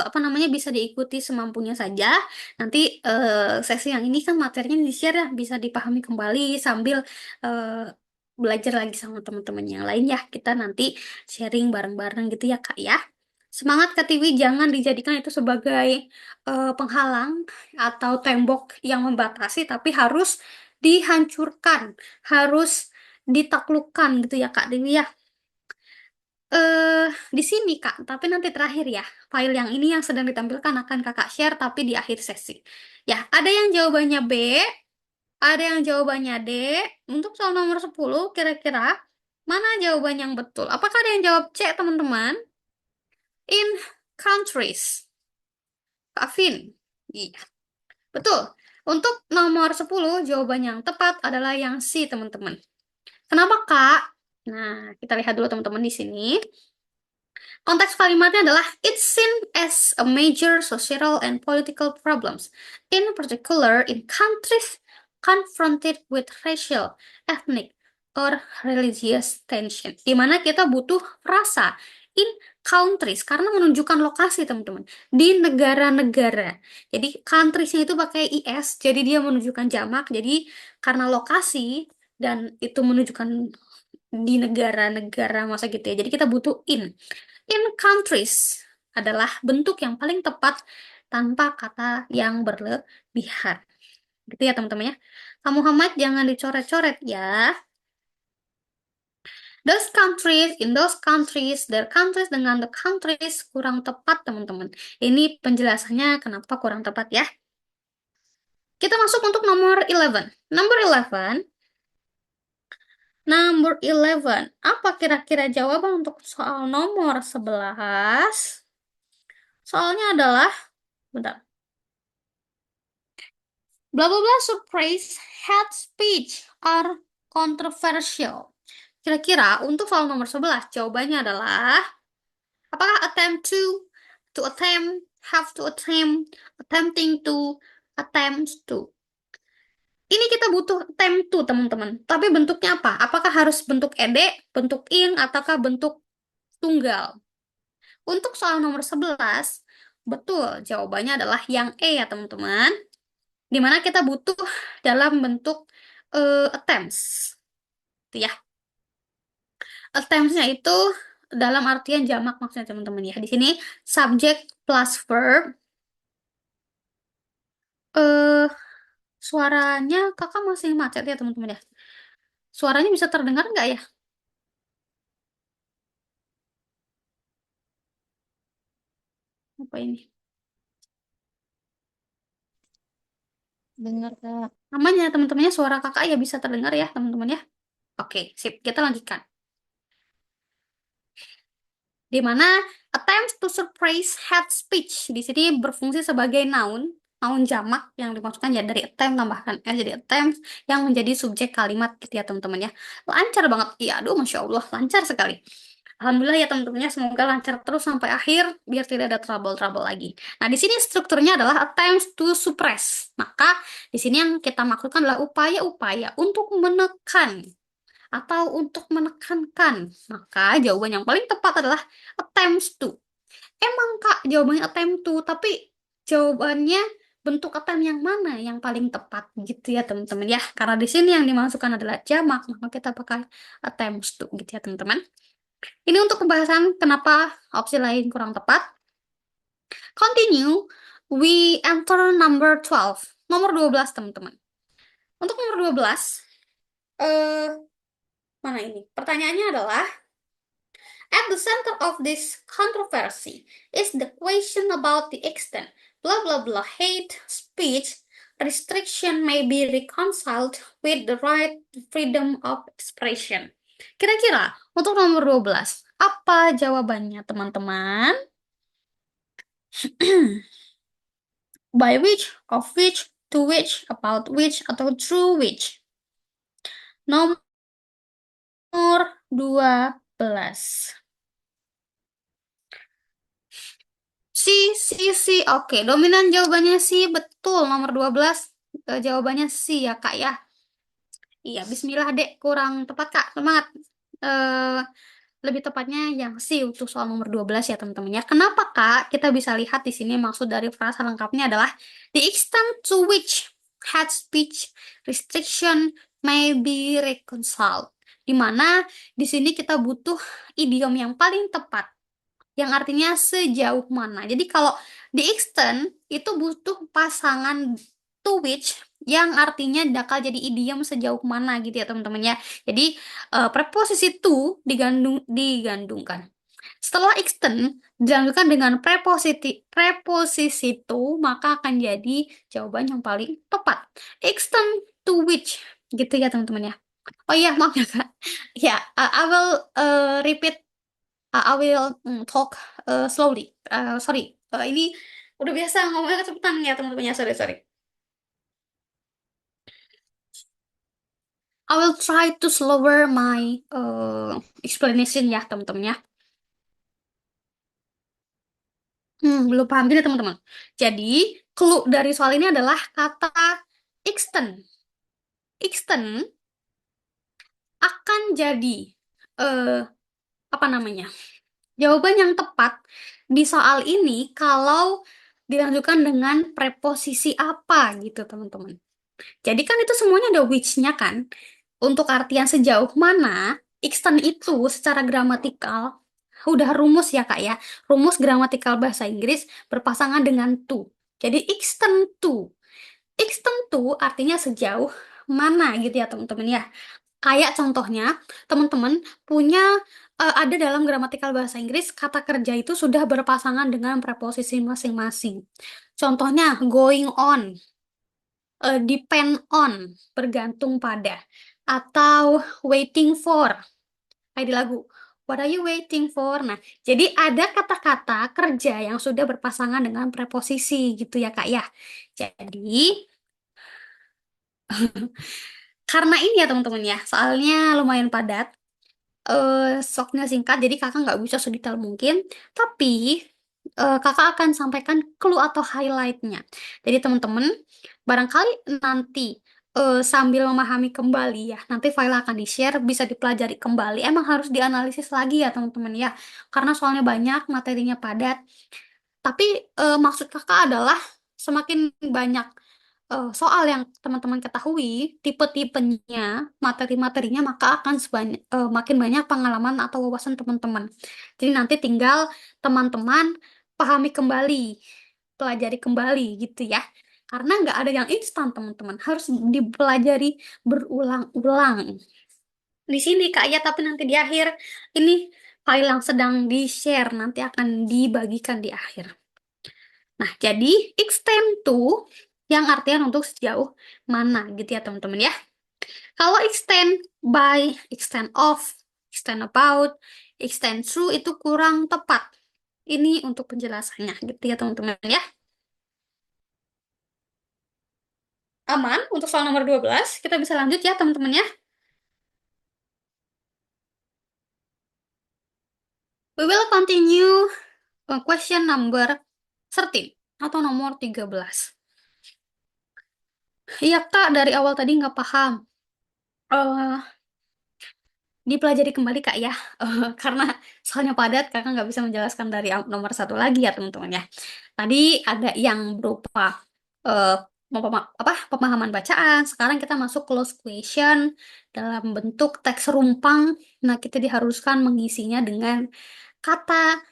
apa namanya bisa diikuti semampunya saja. Nanti sesi yang ini kan materinya di-share ya, bisa dipahami kembali sambil eh, belajar lagi sama teman-teman yang lain ya. Kita nanti sharing bareng-bareng gitu ya Kak ya. Semangat Kak Tiwi, jangan dijadikan itu sebagai penghalang atau tembok yang membatasi, tapi harus dihancurkan, harus ditaklukkan gitu ya Kak Tiwi ya. Di sini Kak, tapi nanti terakhir ya. File yang ini yang sedang ditampilkan akan Kakak share tapi di akhir sesi. Ya, ada yang jawabannya B, ada yang jawabannya D. Untuk soal nomor 10 kira-kira mana jawaban yang betul? Apakah ada yang jawab C, teman-teman? In countries. Kak Vin. Iya, betul. Untuk nomor 10 jawaban yang tepat adalah yang C, teman-teman. Kenapa, Kak? Nah, kita lihat dulu teman-teman di sini. Konteks kalimatnya adalah it's seen as a major social and political problems, in particular in countries confronted with racial, ethnic, or religious tension. Di mana kita butuh frasa in countries karena menunjukkan lokasi teman-teman di negara-negara. Jadi countriesnya itu pakai is, jadi dia menunjukkan jamak. Jadi karena lokasi dan itu menunjukkan di negara-negara masa gitu ya. Jadi kita butuh in. In countries adalah bentuk yang paling tepat tanpa kata yang berlebihan. Gitu ya teman-teman ya. Kamu Muhammad jangan dicoret-coret ya. In those countries, their countries dengan the countries kurang tepat teman-teman. Ini penjelasannya kenapa kurang tepat ya. Kita masuk untuk nomor 11. Number 11. Apa kira-kira jawaban untuk soal nomor 11? Soalnya adalah, bentar. Blah blah blah surprise head speech are controversial. Kira-kira untuk soal nomor 11 jawabannya adalah apakah attempt to attempt, have to attempt, attempting to, attempts to. Ini kita butuh attempt to, teman-teman. Tapi bentuknya apa? Apakah harus bentuk ed, bentuk ing, ataukah bentuk tunggal? Untuk soal nomor 11, betul jawabannya adalah yang E ya, teman-teman. Dimana kita butuh dalam bentuk attempts. Itu ya. Attempts-nya itu dalam artian jamak maksudnya, teman-teman ya. Di sini subject plus verb. eh Suaranya kakak masih macet ya, teman-teman ya. Suaranya bisa terdengar nggak ya? Apa ini? Dengar, Kak. Namanya teman-temannya suara kakak ya bisa terdengar ya, teman-teman ya. Oke, sip. Kita lanjutkan. Di mana attempts to surprise head speech di sini berfungsi sebagai noun jamak yang dimasukkan ya dari attempt tambahkan jadi attempts yang menjadi subjek kalimat gitu ya, teman-teman ya. Lancar banget. Iya, aduh, Masya Allah, lancar sekali. Alhamdulillah ya, teman-teman ya, semoga lancar terus sampai akhir biar tidak ada trouble-trouble lagi. Nah, di sini strukturnya adalah attempts to suppress. Maka di sini yang kita maksudkan adalah upaya-upaya untuk menekan atau untuk menekankan. Maka jawaban yang paling tepat adalah attempts to. Emang Kak, jawabannya attempt to, tapi jawabannya bentuk attempt yang mana yang paling tepat gitu ya, teman-teman ya. Karena di sini yang dimasukkan adalah jamak, maka kita pakai attempts to gitu ya, teman-teman. Ini untuk pembahasan kenapa opsi lain kurang tepat. Continue, we enter number 12. Nomor 12, teman-teman. Untuk nomor 12, mana ini? Pertanyaannya adalah, at the center of this controversy is the question about the extent blah blah blah hate speech restriction may be reconciled with the right to freedom of expression. Kira-kira untuk nomor 12, apa jawabannya, teman-teman? By which, of which, to which, about which, atau through which? Nomor 12. Si. Oke, dominan jawabannya si, betul. Nomor 12 jawabannya si ya, Kak ya. Iya, bismillah, Dek. Kurang tepat, Kak. Semangat. Eh, Lebih tepatnya yang si untuk soal nomor 12 ya, teman-teman ya. Kenapa, Kak? Kita bisa lihat di sini maksud dari frasa lengkapnya adalah the extent to which head speech restriction may be reconciled. Di mana di sini kita butuh idiom yang paling tepat yang artinya sejauh mana. Jadi kalau di extend itu butuh pasangan to which yang artinya bakal jadi idiom sejauh mana gitu ya, teman-teman ya. Jadi preposisi to digandungkan. Setelah extend dilanjutkan dengan preposisi to, maka akan jadi jawaban yang paling tepat. Extend to which gitu ya, teman-teman ya. Oh iya, maaf ya, Kak. Ya, I will repeat. I will talk slowly. Sorry, ini udah biasa ngomongnya kecepatan ya, teman-teman ya. Sorry. I will try to slower my explanation ya, teman-teman ya. Belum paham gini, teman-teman. Jadi, clue dari soal ini adalah kata extend. Extend akan jadi apa namanya? Jawaban yang tepat di soal ini kalau dilanjutkan dengan preposisi apa gitu, teman-teman. Jadi kan itu semuanya ada which-nya kan. Untuk artian sejauh mana, extend itu secara gramatikal, udah rumus ya, Kak ya. Rumus gramatikal bahasa Inggris berpasangan dengan to. Jadi extend to. Extend to artinya sejauh mana gitu ya, teman-teman ya. Kayak contohnya, teman-teman punya ada dalam gramatikal bahasa Inggris, kata kerja itu sudah berpasangan dengan preposisi masing-masing. Contohnya, going on. depend on, bergantung pada, atau waiting for. Kayak di lagu. What are you waiting for? Nah, jadi ada kata-kata kerja yang sudah berpasangan dengan preposisi gitu ya, Kak ya. Jadi, karena ini ya teman-teman ya, soalnya lumayan padat, soknya singkat, jadi kakak nggak bisa sedetail mungkin, tapi kakak akan sampaikan clue atau highlightnya. Jadi teman-teman, barangkali nanti sambil memahami kembali ya, nanti file akan di-share, bisa dipelajari kembali. Emang harus dianalisis lagi ya teman-teman ya, karena soalnya banyak, materinya padat. Tapi maksud kakak adalah semakin banyak soal yang teman-teman ketahui, tipe-tipenya, materi-materinya, maka akan makin banyak pengalaman atau wawasan teman-teman. Jadi nanti tinggal teman-teman pahami kembali, pelajari kembali gitu ya. Karena nggak ada yang instan teman-teman, harus dipelajari berulang-ulang. Di sini Kak ya, tapi nanti di akhir ini file yang sedang di-share nanti akan dibagikan di akhir. Nah, jadi extend to yang artian untuk sejauh mana gitu ya teman-teman ya. Kalau extend by, extend of, extend about, extend through itu kurang tepat. Ini untuk penjelasannya gitu ya teman-teman ya. Aman untuk soal nomor 12. Kita bisa lanjut ya teman-teman ya. We will continue question number 13 atau nomor 13. Iya Kak, dari awal tadi nggak paham. Eh, Dipelajari kembali Kak ya. Karena soalnya padat, kakak nggak bisa menjelaskan dari nomor satu lagi ya teman-teman ya. Tadi ada yang berupa eh, pemahaman bacaan. Sekarang kita masuk close question dalam bentuk teks rumpang. Nah, kita diharuskan mengisinya dengan kata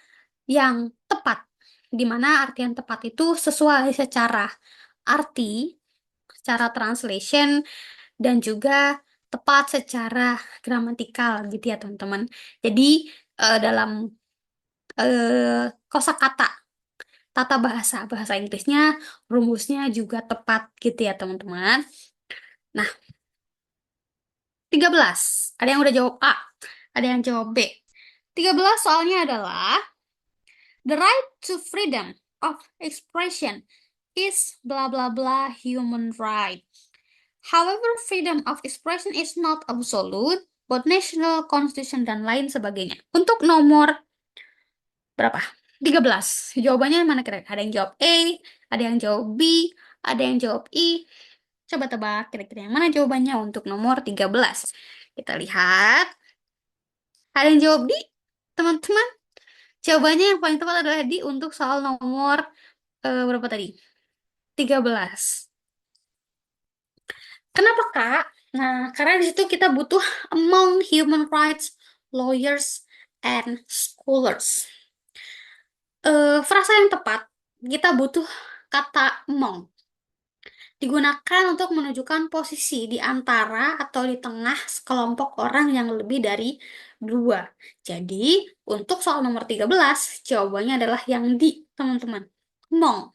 yang tepat, di mana artian tepat itu sesuai secara arti, secara translation, dan juga tepat secara gramatikal gitu ya teman-teman. Jadi dalam kosakata, tata bahasa, bahasa Inggrisnya, rumusnya juga tepat gitu ya teman-teman. Nah, 13. Ada yang udah jawab A, ada yang jawab B. 13 soalnya adalah the right to freedom of expression is blah blah blah human right. However, freedom of expression is not absolute, both national constitution dan lain sebagainya. Untuk nomor berapa? 13. Jawabannya mana kira-kira? Ada yang jawab A, ada yang jawab B, ada yang jawab I. Coba tebak kira-kira yang mana jawabannya untuk nomor 13. Kita lihat. Ada yang jawab D, teman-teman. Jawabannya yang paling tepat adalah D untuk soal nomor berapa tadi? 13. Kenapa, Kak? Nah, karena di situ kita butuh among human rights lawyers and scholars. Frasa yang tepat, kita butuh kata among. Digunakan untuk menunjukkan posisi di antara atau di tengah sekelompok orang yang lebih dari dua. Jadi, untuk soal nomor 13, jawabannya adalah yang di, teman-teman. Among.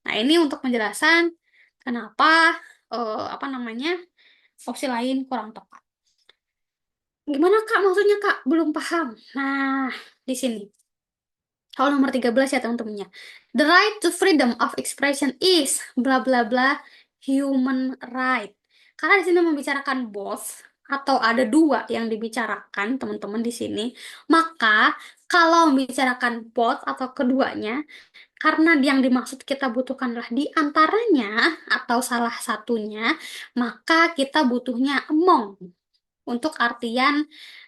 Nah, ini untuk penjelasan kenapa apa namanya opsi lain kurang tepat. Gimana Kak? Maksudnya Kak belum paham. Nah, di sini. Soal nomor 13 ya teman-temannya. The right to freedom of expression is bla bla bla human right. Karena di sini membicarakan both atau ada dua yang dibicarakan teman-teman di sini. Maka kalau membicarakan both atau keduanya, karena yang dimaksud kita butuhkanlah di antaranya atau salah satunya, maka kita butuhnya among untuk artian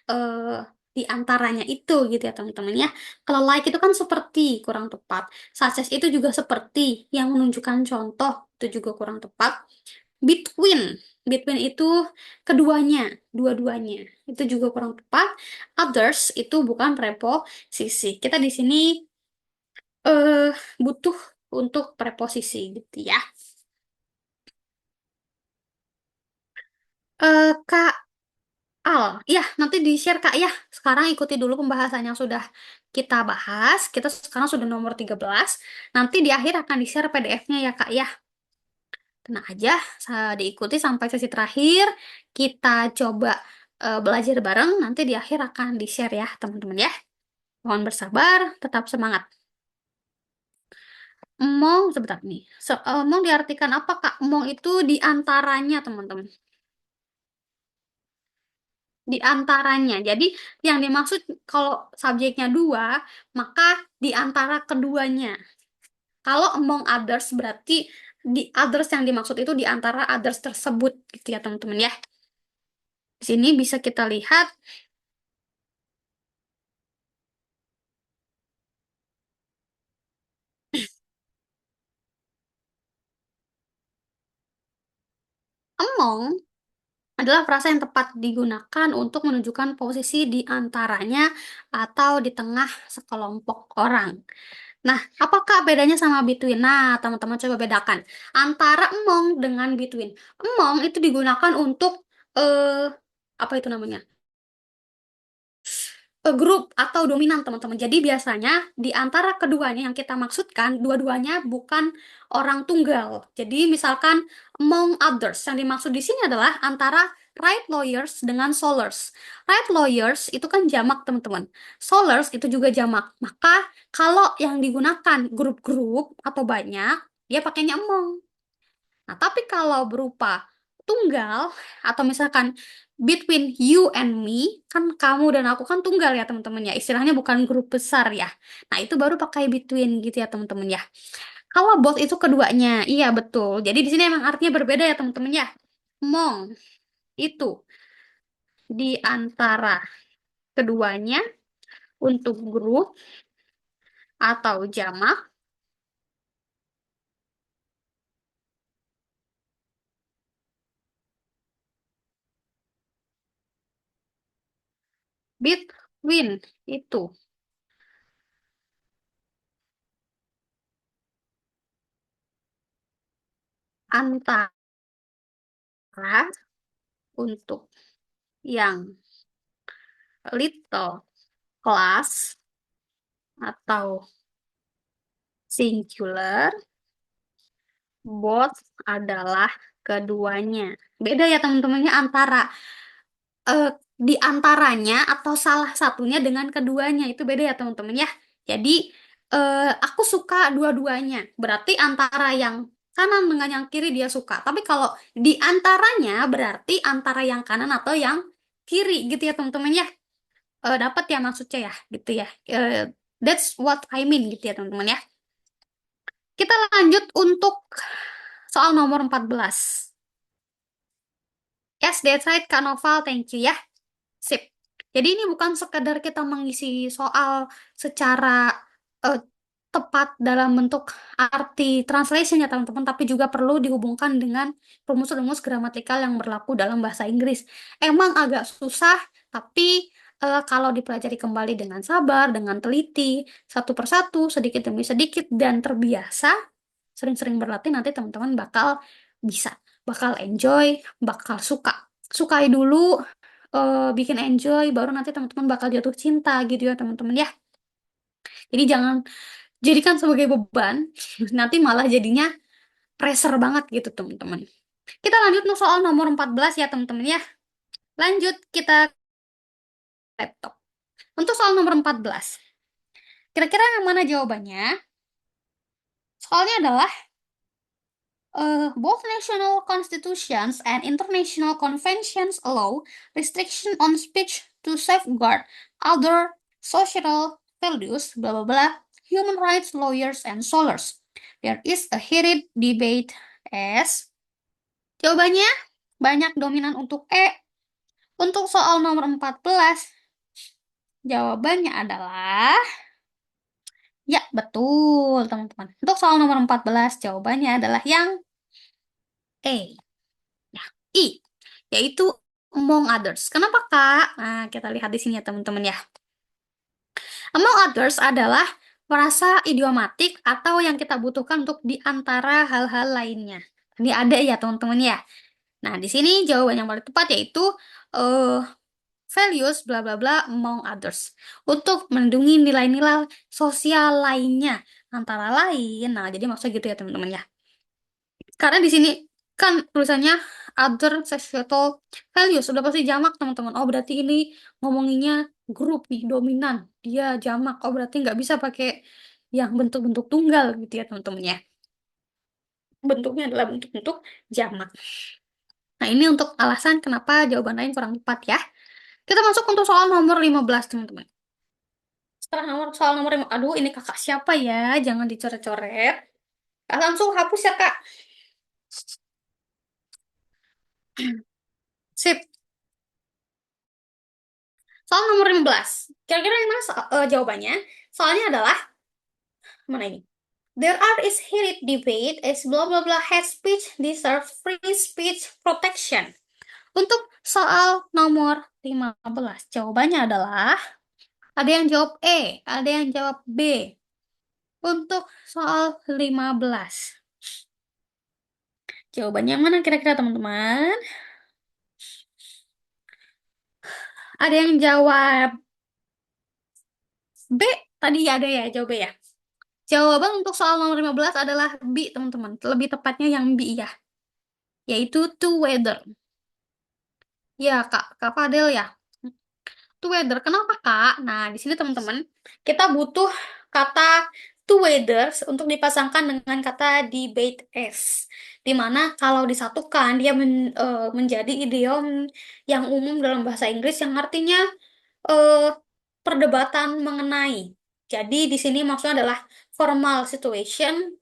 eh, di antaranya itu gitu ya teman-teman ya. Kalau like itu kan seperti kurang tepat. Such as itu juga seperti yang menunjukkan contoh itu juga kurang tepat. Between, between itu keduanya, dua-duanya itu juga kurang tepat. Others itu bukan preposisi. Kita di sini eh butuh untuk preposisi gitu ya. Kak Al, ya nanti di-share Kak ya. Sekarang ikuti dulu pembahasan yang sudah kita bahas. Kita sekarang sudah nomor 13. Nanti di akhir akan di-share PDF-nya ya Kak ya. Tenang aja, diikuti sampai sesi terakhir. Kita coba belajar bareng, nanti di akhir akan di-share ya, teman-teman ya. Mohon bersabar, tetap semangat. Emong, sebentar nih. Emong diartikan apa, Kak? Emong itu diantaranya, teman-teman. Di antaranya. Jadi yang dimaksud kalau subjeknya dua, maka di antara keduanya. Kalau among others berarti di others yang dimaksud itu di antara others tersebut gitu ya teman-teman ya. Di sini bisa kita lihat among adalah frasa yang tepat digunakan untuk menunjukkan posisi di antaranya atau di tengah sekelompok orang. Nah, apakah bedanya sama between? Nah, teman-teman coba bedakan antara among dengan between. Among itu digunakan untuk apa itu namanya? Grup atau dominan, teman-teman. Jadi biasanya di antara keduanya yang kita maksudkan, dua-duanya bukan orang tunggal. Jadi misalkan among others, yang dimaksud di sini adalah antara right lawyers dengan solars. Right lawyers itu kan jamak, teman-teman. Solars itu juga jamak. Maka kalau yang digunakan grup-grup atau banyak, dia pakainya among. Nah, tapi kalau berupa tunggal atau misalkan between you and me, kan kamu dan aku kan tunggal ya teman-teman ya. Istilahnya bukan grup besar ya. Nah, itu baru pakai between gitu ya teman-teman ya. Kalau both itu keduanya, iya betul. Jadi di sini emang artinya berbeda ya teman-teman ya. Mong itu di antara keduanya untuk grup atau jamak, between itu antara untuk yang little class atau singular, both adalah keduanya. Beda ya teman-temannya antara di antaranya atau salah satunya dengan keduanya itu beda ya teman-teman ya. Jadi aku suka dua-duanya. Berarti antara yang kanan dengan yang kiri dia suka. Tapi kalau di antaranya berarti antara yang kanan atau yang kiri gitu ya teman-teman ya. Dapat ya maksudnya ya gitu ya. That's what I mean gitu ya teman-teman ya. Kita lanjut untuk soal nomor 14. Yes, that's right, Kak Noval. Thank you ya. Sip. Jadi ini bukan sekedar kita mengisi soal secara eh, tepat dalam bentuk arti translation ya teman-teman, tapi juga perlu dihubungkan dengan rumus-rumus gramatikal yang berlaku dalam bahasa Inggris. Emang agak susah, tapi kalau dipelajari kembali dengan sabar, dengan teliti, satu persatu, sedikit demi sedikit, dan terbiasa, sering-sering berlatih, nanti teman-teman bakal bisa, bakal enjoy, bakal suka. Sukai dulu, bikin enjoy, baru nanti teman-teman bakal jatuh cinta gitu ya teman-teman ya. Jadi jangan jadikan sebagai beban, nanti malah jadinya pressure banget gitu teman-teman. Kita lanjut nih soal nomor 14 ya teman-teman ya. Lanjut kita laptop. Untuk soal nomor 14. Kira-kira yang mana jawabannya? Soalnya adalah both national constitutions and international conventions allow restriction on speech to safeguard other social values, blah blah blah, human rights lawyers and scholars. There is a heated debate as jawabannya banyak dominan untuk E. Untuk soal nomor 14, jawabannya adalah ya betul teman-teman. Untuk soal nomor 14, jawabannya adalah yang E. Nah, I, yaitu among others. Kenapa, Kak? Nah, kita lihat di sini ya, teman-teman ya. Among others adalah frasa idiomatik atau yang kita butuhkan untuk di antara hal-hal lainnya. Ini ada ya, teman-teman ya. Nah, di sini jawaban yang paling tepat yaitu values bla bla bla among others. Untuk melindungi nilai-nilai sosial lainnya. Antara lain. Nah, jadi maksudnya gitu ya, teman-teman ya. Karena di sini Kan tulisannya other societal values, udah pasti jamak teman-teman. Oh berarti ini ngomonginnya grup nih, dominan. Dia jamak. Oh berarti nggak bisa pakai yang bentuk-bentuk tunggal gitu ya teman-teman ya. Bentuknya adalah bentuk-bentuk jamak. Nah ini untuk alasan kenapa jawaban lain kurang tepat ya. Kita masuk untuk soal nomor 15 teman-teman. Setelah soal nomor 5, aduh ini kakak siapa ya? Jangan dicoret-coret. Kak langsung hapus ya kak. Sip. Soal nomor 15. Kira-kira yang mana jawabannya? Soalnya adalah, mana ini? There are is heated debate is blah blah blah hate speech deserve free speech protection. Untuk soal nomor 15, jawabannya adalah ada yang jawab E, ada yang jawab B. Untuk soal 15. Jawabannya yang mana kira-kira teman-teman? Ada yang jawab B, tadi ada ya jawab B ya. Jawaban untuk soal nomor 15 adalah B, teman-teman. Lebih tepatnya yang B ya, yaitu to weather. Ya, Kak Fadel ya. To weather. Kenapa, Kak? Nah, di sini teman-teman, kita butuh kata to weather untuk dipasangkan dengan kata debate as. Dimana kalau disatukan, dia menjadi idiom yang umum dalam bahasa Inggris yang artinya eh, perdebatan mengenai. Jadi di sini maksudnya adalah formal situation,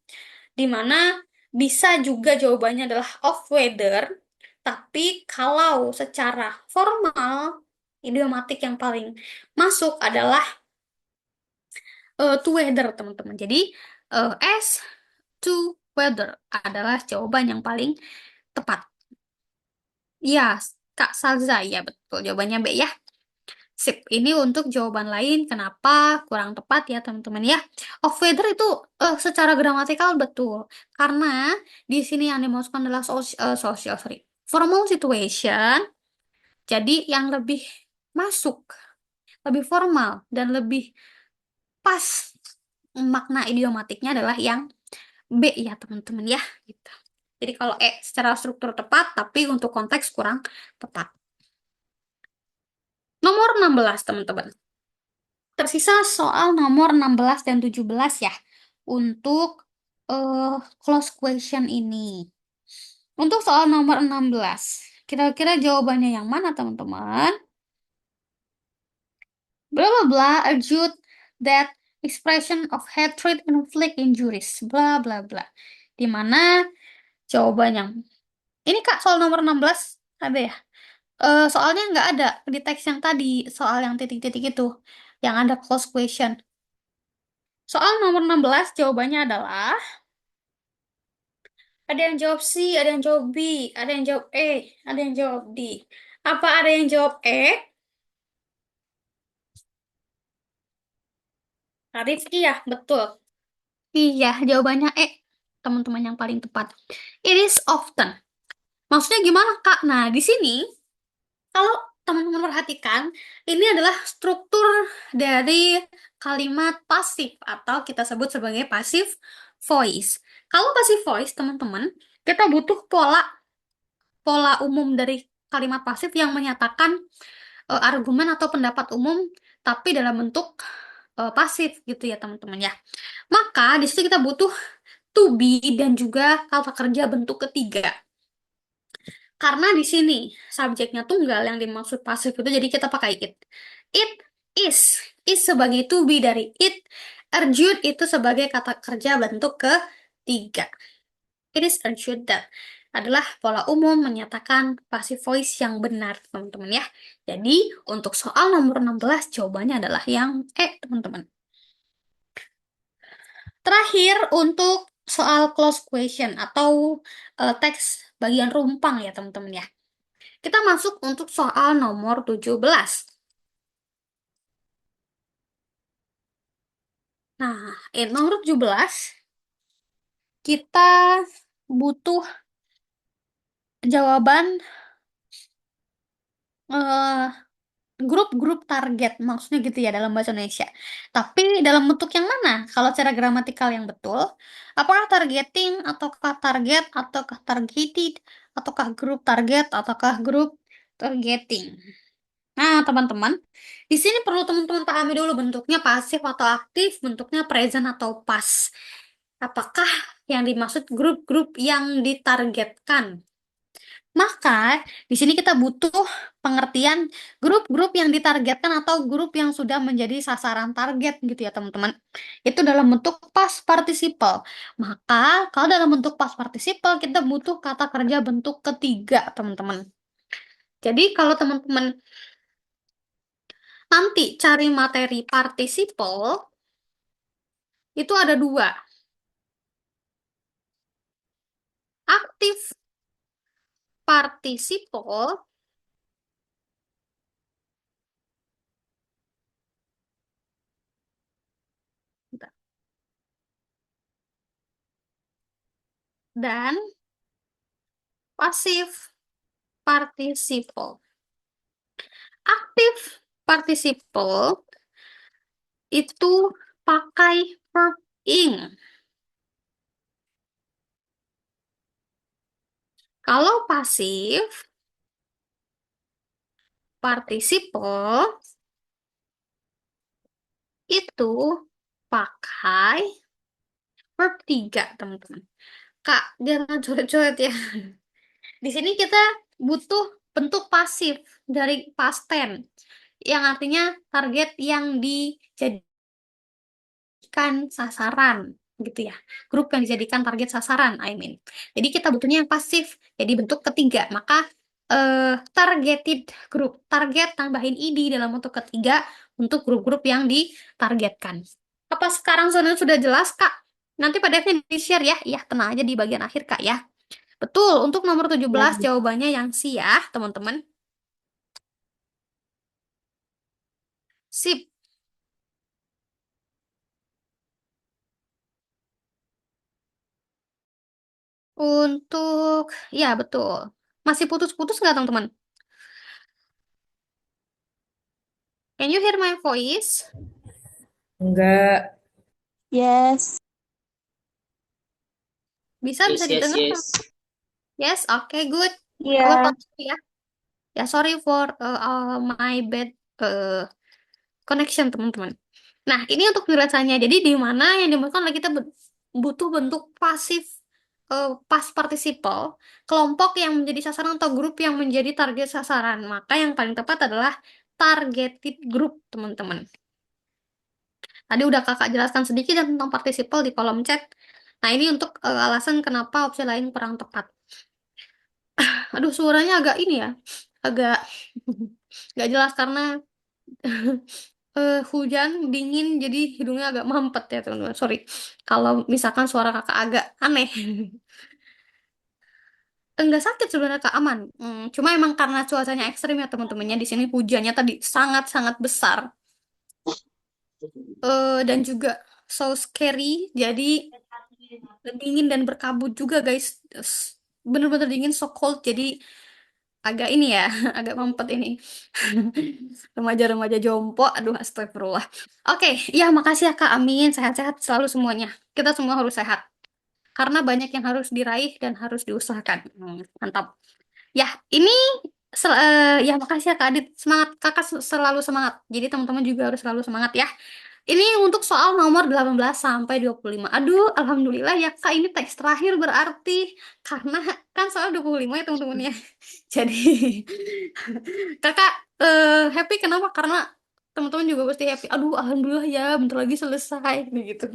di mana bisa juga jawabannya adalah of weather, tapi kalau secara formal, idiomatik yang paling masuk adalah to weather, teman-teman. Jadi as to weather adalah jawaban yang paling tepat. Ya, Kak Salza, ya betul. Jawabannya B ya. Sip, ini untuk jawaban lain kenapa kurang tepat ya teman-teman ya. Of weather itu secara gramatikal betul. Karena di sini yang dimaksudkan adalah social, sorry, formal situation. Jadi yang lebih masuk, lebih formal, dan lebih pas makna idiomatiknya adalah yang B ya teman-teman ya. Gitu. Jadi kalau E secara struktur tepat, tapi untuk konteks kurang tepat. Nomor 16 teman-teman. Tersisa soal nomor 16 dan 17 ya. Untuk close question ini. Untuk soal nomor 16. Kira-kira jawabannya yang mana teman-teman? Blah blah blah argued that expression of hatred inflict injuries. Blah blah blah. Di mana jawabannya? Ini Kak soal nomor 16 ada ya? Soalnya nggak ada di teks yang tadi, soal yang titik-titik itu. Yang ada close question. Soal nomor 16 jawabannya adalah ada yang jawab C, ada yang jawab B, ada yang jawab E, ada yang jawab D. Apa ada yang jawab E? Arif, iya, betul. Iya, jawabannya E. Teman-teman yang paling tepat. It is often. Maksudnya gimana, Kak? Nah, di sini, kalau teman-teman perhatikan, ini adalah struktur dari kalimat pasif atau kita sebut sebagai passive voice. Kalau passive voice, teman-teman, kita butuh pola pola umum dari kalimat pasif yang menyatakan argumen atau pendapat umum tapi dalam bentuk pasif gitu ya teman-teman ya. Maka di situ kita butuh to be dan juga kata kerja bentuk ketiga. Karena di sini subjeknya tunggal yang dimaksud pasif itu jadi kita pakai it. It is sebagai to be dari it, urged itu sebagai kata kerja bentuk ketiga. It is urged that adalah pola umum menyatakan passive voice yang benar, teman-teman ya. Jadi, untuk soal nomor 16, jawabannya adalah yang E, teman-teman. Terakhir, untuk soal close question atau teks bagian rumpang ya, teman-teman ya. Kita masuk untuk soal nomor 17. Nah, nomor 17, kita butuh jawaban grup-grup target, maksudnya gitu ya dalam bahasa Indonesia. Tapi dalam bentuk yang mana? Kalau secara gramatikal yang betul, apakah targeting, ataukah target, ataukah targeted, ataukah grup target, ataukah grup targeting? Nah, teman-teman, di sini perlu teman-teman pahami dulu bentuknya pasif atau aktif, bentuknya present atau past. Apakah yang dimaksud grup-grup yang ditargetkan? Maka di sini kita butuh pengertian grup-grup yang ditargetkan atau grup yang sudah menjadi sasaran target gitu ya teman-teman. Itu dalam bentuk past participle. Maka kalau dalam bentuk past participle kita butuh kata kerja bentuk ketiga teman-teman. Jadi kalau teman-teman nanti cari materi participle itu ada dua, aktif participle dan pasif participle. Aktif participle itu pakai verb ing. Kalau pasif participle itu pakai verb 3, teman-teman. Kak, jangan coret-coret ya. Di sini kita butuh bentuk pasif dari past tense, yang artinya target yang dijadikan sasaran gitu ya. Grup yang dijadikan target sasaran, I mean. Jadi kita butuhnya yang pasif, jadi bentuk ketiga. Maka targeted group, target tambahin id dalam bentuk ketiga untuk grup-grup yang ditargetkan. Apa sekarang sudah jelas, Kak? Nanti PDF-nya di-share ya. Ya, tenang aja di bagian akhir, Kak ya. Betul, untuk nomor 17 jawabannya yang C ya, teman-teman. Sip. Untuk, ya betul. Masih putus-putus nggak, teman-teman? Can you hear my voice? Enggak. Yes. Bisa Yes, yes, didengar? yes. Yes, oke, good. Iya. Kalau ya. Ya, sorry for my bad connection, teman-teman. Nah, ini untuk penjelasannya. Jadi, di mana yang dimaksudkan adalah kita butuh bentuk pasif past participle, kelompok yang menjadi sasaran atau grup yang menjadi target sasaran. Maka yang paling tepat adalah targeted group, teman-teman. Tadi udah kakak jelaskan sedikit ya tentang participle di kolom chat. Nah, ini untuk alasan kenapa opsi lain kurang tepat. Aduh, suaranya agak ini ya, agak nggak jelas karena hujan, dingin, jadi hidungnya agak mampet ya teman-teman. Sorry, kalau misalkan suara kakak agak aneh. Enggak sakit sebenarnya kak, aman. Cuma emang karena cuacanya ekstrim ya teman-temannya. Di sini hujannya tadi sangat-sangat besar. Dan juga so scary, jadi dingin dan berkabut juga guys. Bener-bener dingin, so cold, jadi agak ini ya, agak mampet ini. Remaja-remaja jompo, aduh astagfirullah. Oke, ya makasih ya Kak Amin, sehat-sehat selalu semuanya. Kita semua harus sehat. Karena banyak yang harus diraih dan harus diusahakan. Mantap. Ya, ini ya makasih ya Kak Adit. Semangat, Kakak selalu semangat. Jadi teman-teman juga harus selalu semangat ya. Ini untuk soal nomor 18 sampai 25. Aduh, alhamdulillah ya Kak, ini teks terakhir berarti karena kan soal 25 ya teman-teman ya. Jadi Kakak happy kenapa? Karena teman-teman juga pasti happy. Aduh, alhamdulillah ya, bentar lagi selesai gitu.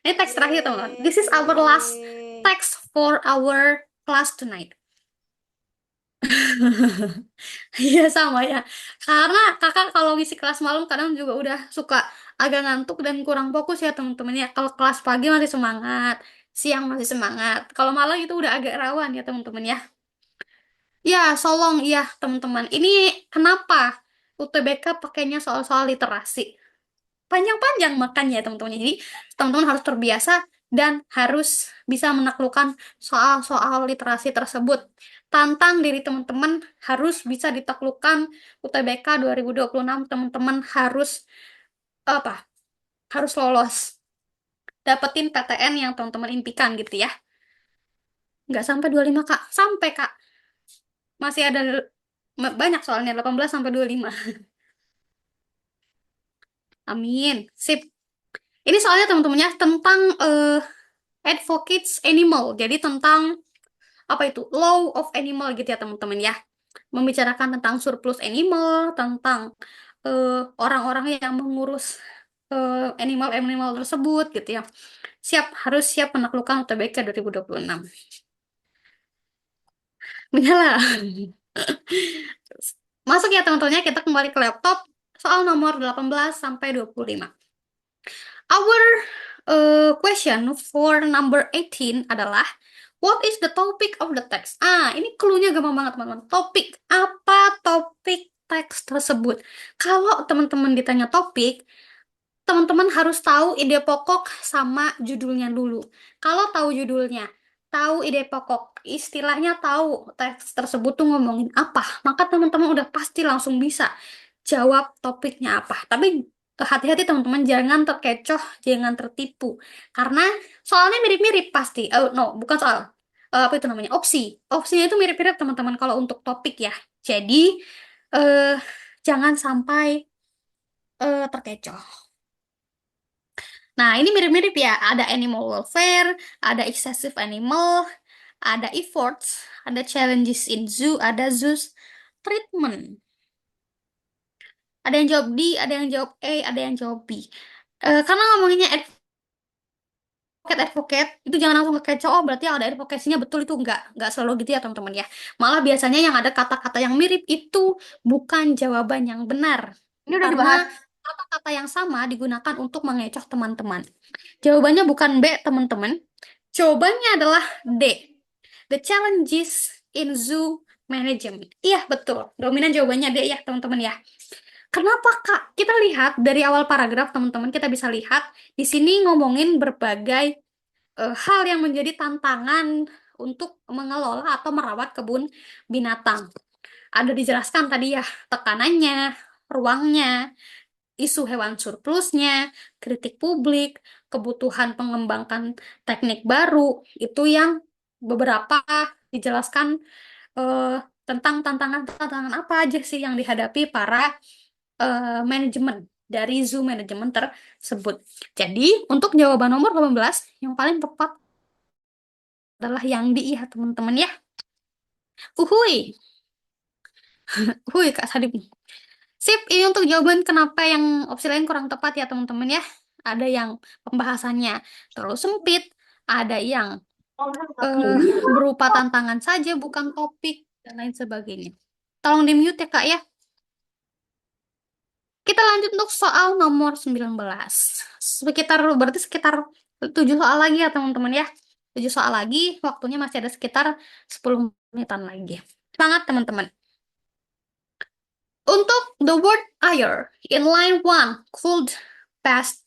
Ini teks terakhir teman-teman. This is our last text for our class tonight. Iya sama ya. Karena kakak kalau ngisi kelas malam kadang juga udah suka agak ngantuk dan kurang fokus ya teman-teman ya. Kalau kelas pagi masih semangat, siang masih semangat. Kalau malam itu udah agak rawan ya teman-teman ya. Ya, solong ya teman-teman. Ini kenapa UTBK pakainya soal-soal literasi? Panjang-panjang makanya ya teman-teman. Jadi teman-teman harus terbiasa dan harus bisa menaklukkan soal-soal literasi tersebut. tantang diri teman-teman harus bisa ditaklukkan UTBK 2026, teman-teman harus apa? Harus lolos, dapetin PTN yang teman-teman impikan gitu ya. Nggak sampai 25 Kak, sampai Kak. Masih ada banyak soalnya 18 sampai 25. Amin. Sip. Ini soalnya teman-temannya tentang advocates animal. Jadi tentang apa itu? Law of animal gitu ya teman-teman ya. Membicarakan tentang surplus animal, tentang eh, orang-orang yang mengurus animal-animal tersebut gitu ya. Harus siap menaklukkan UTBK 2026. Menyala. Masuk ya teman-temannya, kita kembali ke laptop. Soal nomor 18 sampai 25. Our question for number 18 adalah what is the topic of the text? Ini clue-nya gampang banget, teman-teman. Topik. Apa topik teks tersebut? Kalau teman-teman ditanya topik, teman-teman harus tahu ide pokok sama judulnya dulu. Kalau tahu judulnya, tahu ide pokok, istilahnya tahu teks tersebut tuh ngomongin apa, maka teman-teman udah pasti langsung bisa jawab topiknya apa. Tapi hati-hati teman-teman, jangan terkecoh, jangan tertipu. Karena soalnya mirip-mirip pasti. No, bukan soal. Apa itu namanya? Opsi. Opsinya itu mirip-mirip teman-teman kalau untuk topik ya. Jadi, eh, jangan sampai terkecoh. Nah, ini mirip-mirip ya. Ada animal welfare, ada excessive animal, ada efforts, ada challenges in zoo, ada zoos treatment. Ada yang jawab D, ada yang jawab A, ada yang jawab B. Karena ngomonginnya advocate, itu jangan langsung kekecoh, oh berarti yang ada advokasinya betul, itu enggak selalu gitu ya teman-teman ya. Malah biasanya yang ada kata-kata yang mirip itu bukan jawaban yang benar. Ini udah Karena dibahas. kata-kata yang sama digunakan untuk mengecoh teman-teman. Jawabannya bukan B, teman-teman. Jawabannya adalah D. The challenges in zoo management. Iya, betul. Dominan jawabannya D ya, teman-teman ya. Kenapa, Kak? Kita lihat dari awal paragraf, teman-teman, kita bisa lihat di sini ngomongin berbagai hal yang menjadi tantangan untuk mengelola atau merawat kebun binatang. Ada dijelaskan tadi ya, tekanannya, ruangnya, isu hewan surplusnya, kritik publik, kebutuhan mengembangkan teknik baru, itu yang beberapa dijelaskan tentang tantangan-tantangan apa aja sih yang dihadapi para manajemen dari zoo manajemen tersebut. Jadi, untuk jawaban nomor 18, yang paling tepat adalah yang di ya, teman-teman ya. Uhuy. Uhuy, Kak Sadip. Sip, ini untuk jawaban kenapa yang opsi lain kurang tepat ya teman-teman ya. Ada yang pembahasannya terlalu sempit, ada yang berupa tantangan saja, bukan topik, dan lain sebagainya. Tolong di-mute ya Kak ya. Kita lanjut untuk soal nomor 19. Berarti sekitar 7 soal lagi ya teman-teman ya. 7 soal lagi, waktunya masih ada sekitar 10 menitan lagi. Semangat teman-teman. Untuk the word air in line 1 could best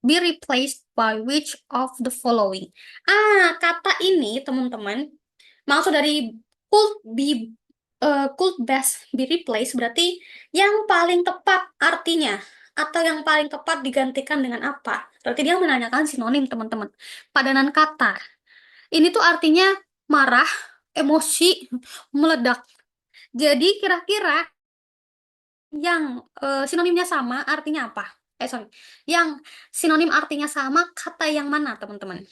be replaced by which of the following? Kata ini teman-teman, maksud dari could best be replaced berarti yang paling tepat artinya, atau yang paling tepat digantikan dengan apa? Berarti dia menanyakan sinonim teman-teman. Padanan kata. Ini tuh artinya marah, emosi, meledak. Jadi kira-kira yang sinonimnya sama artinya apa? Sorry. Yang sinonim artinya sama, kata yang mana, teman-teman?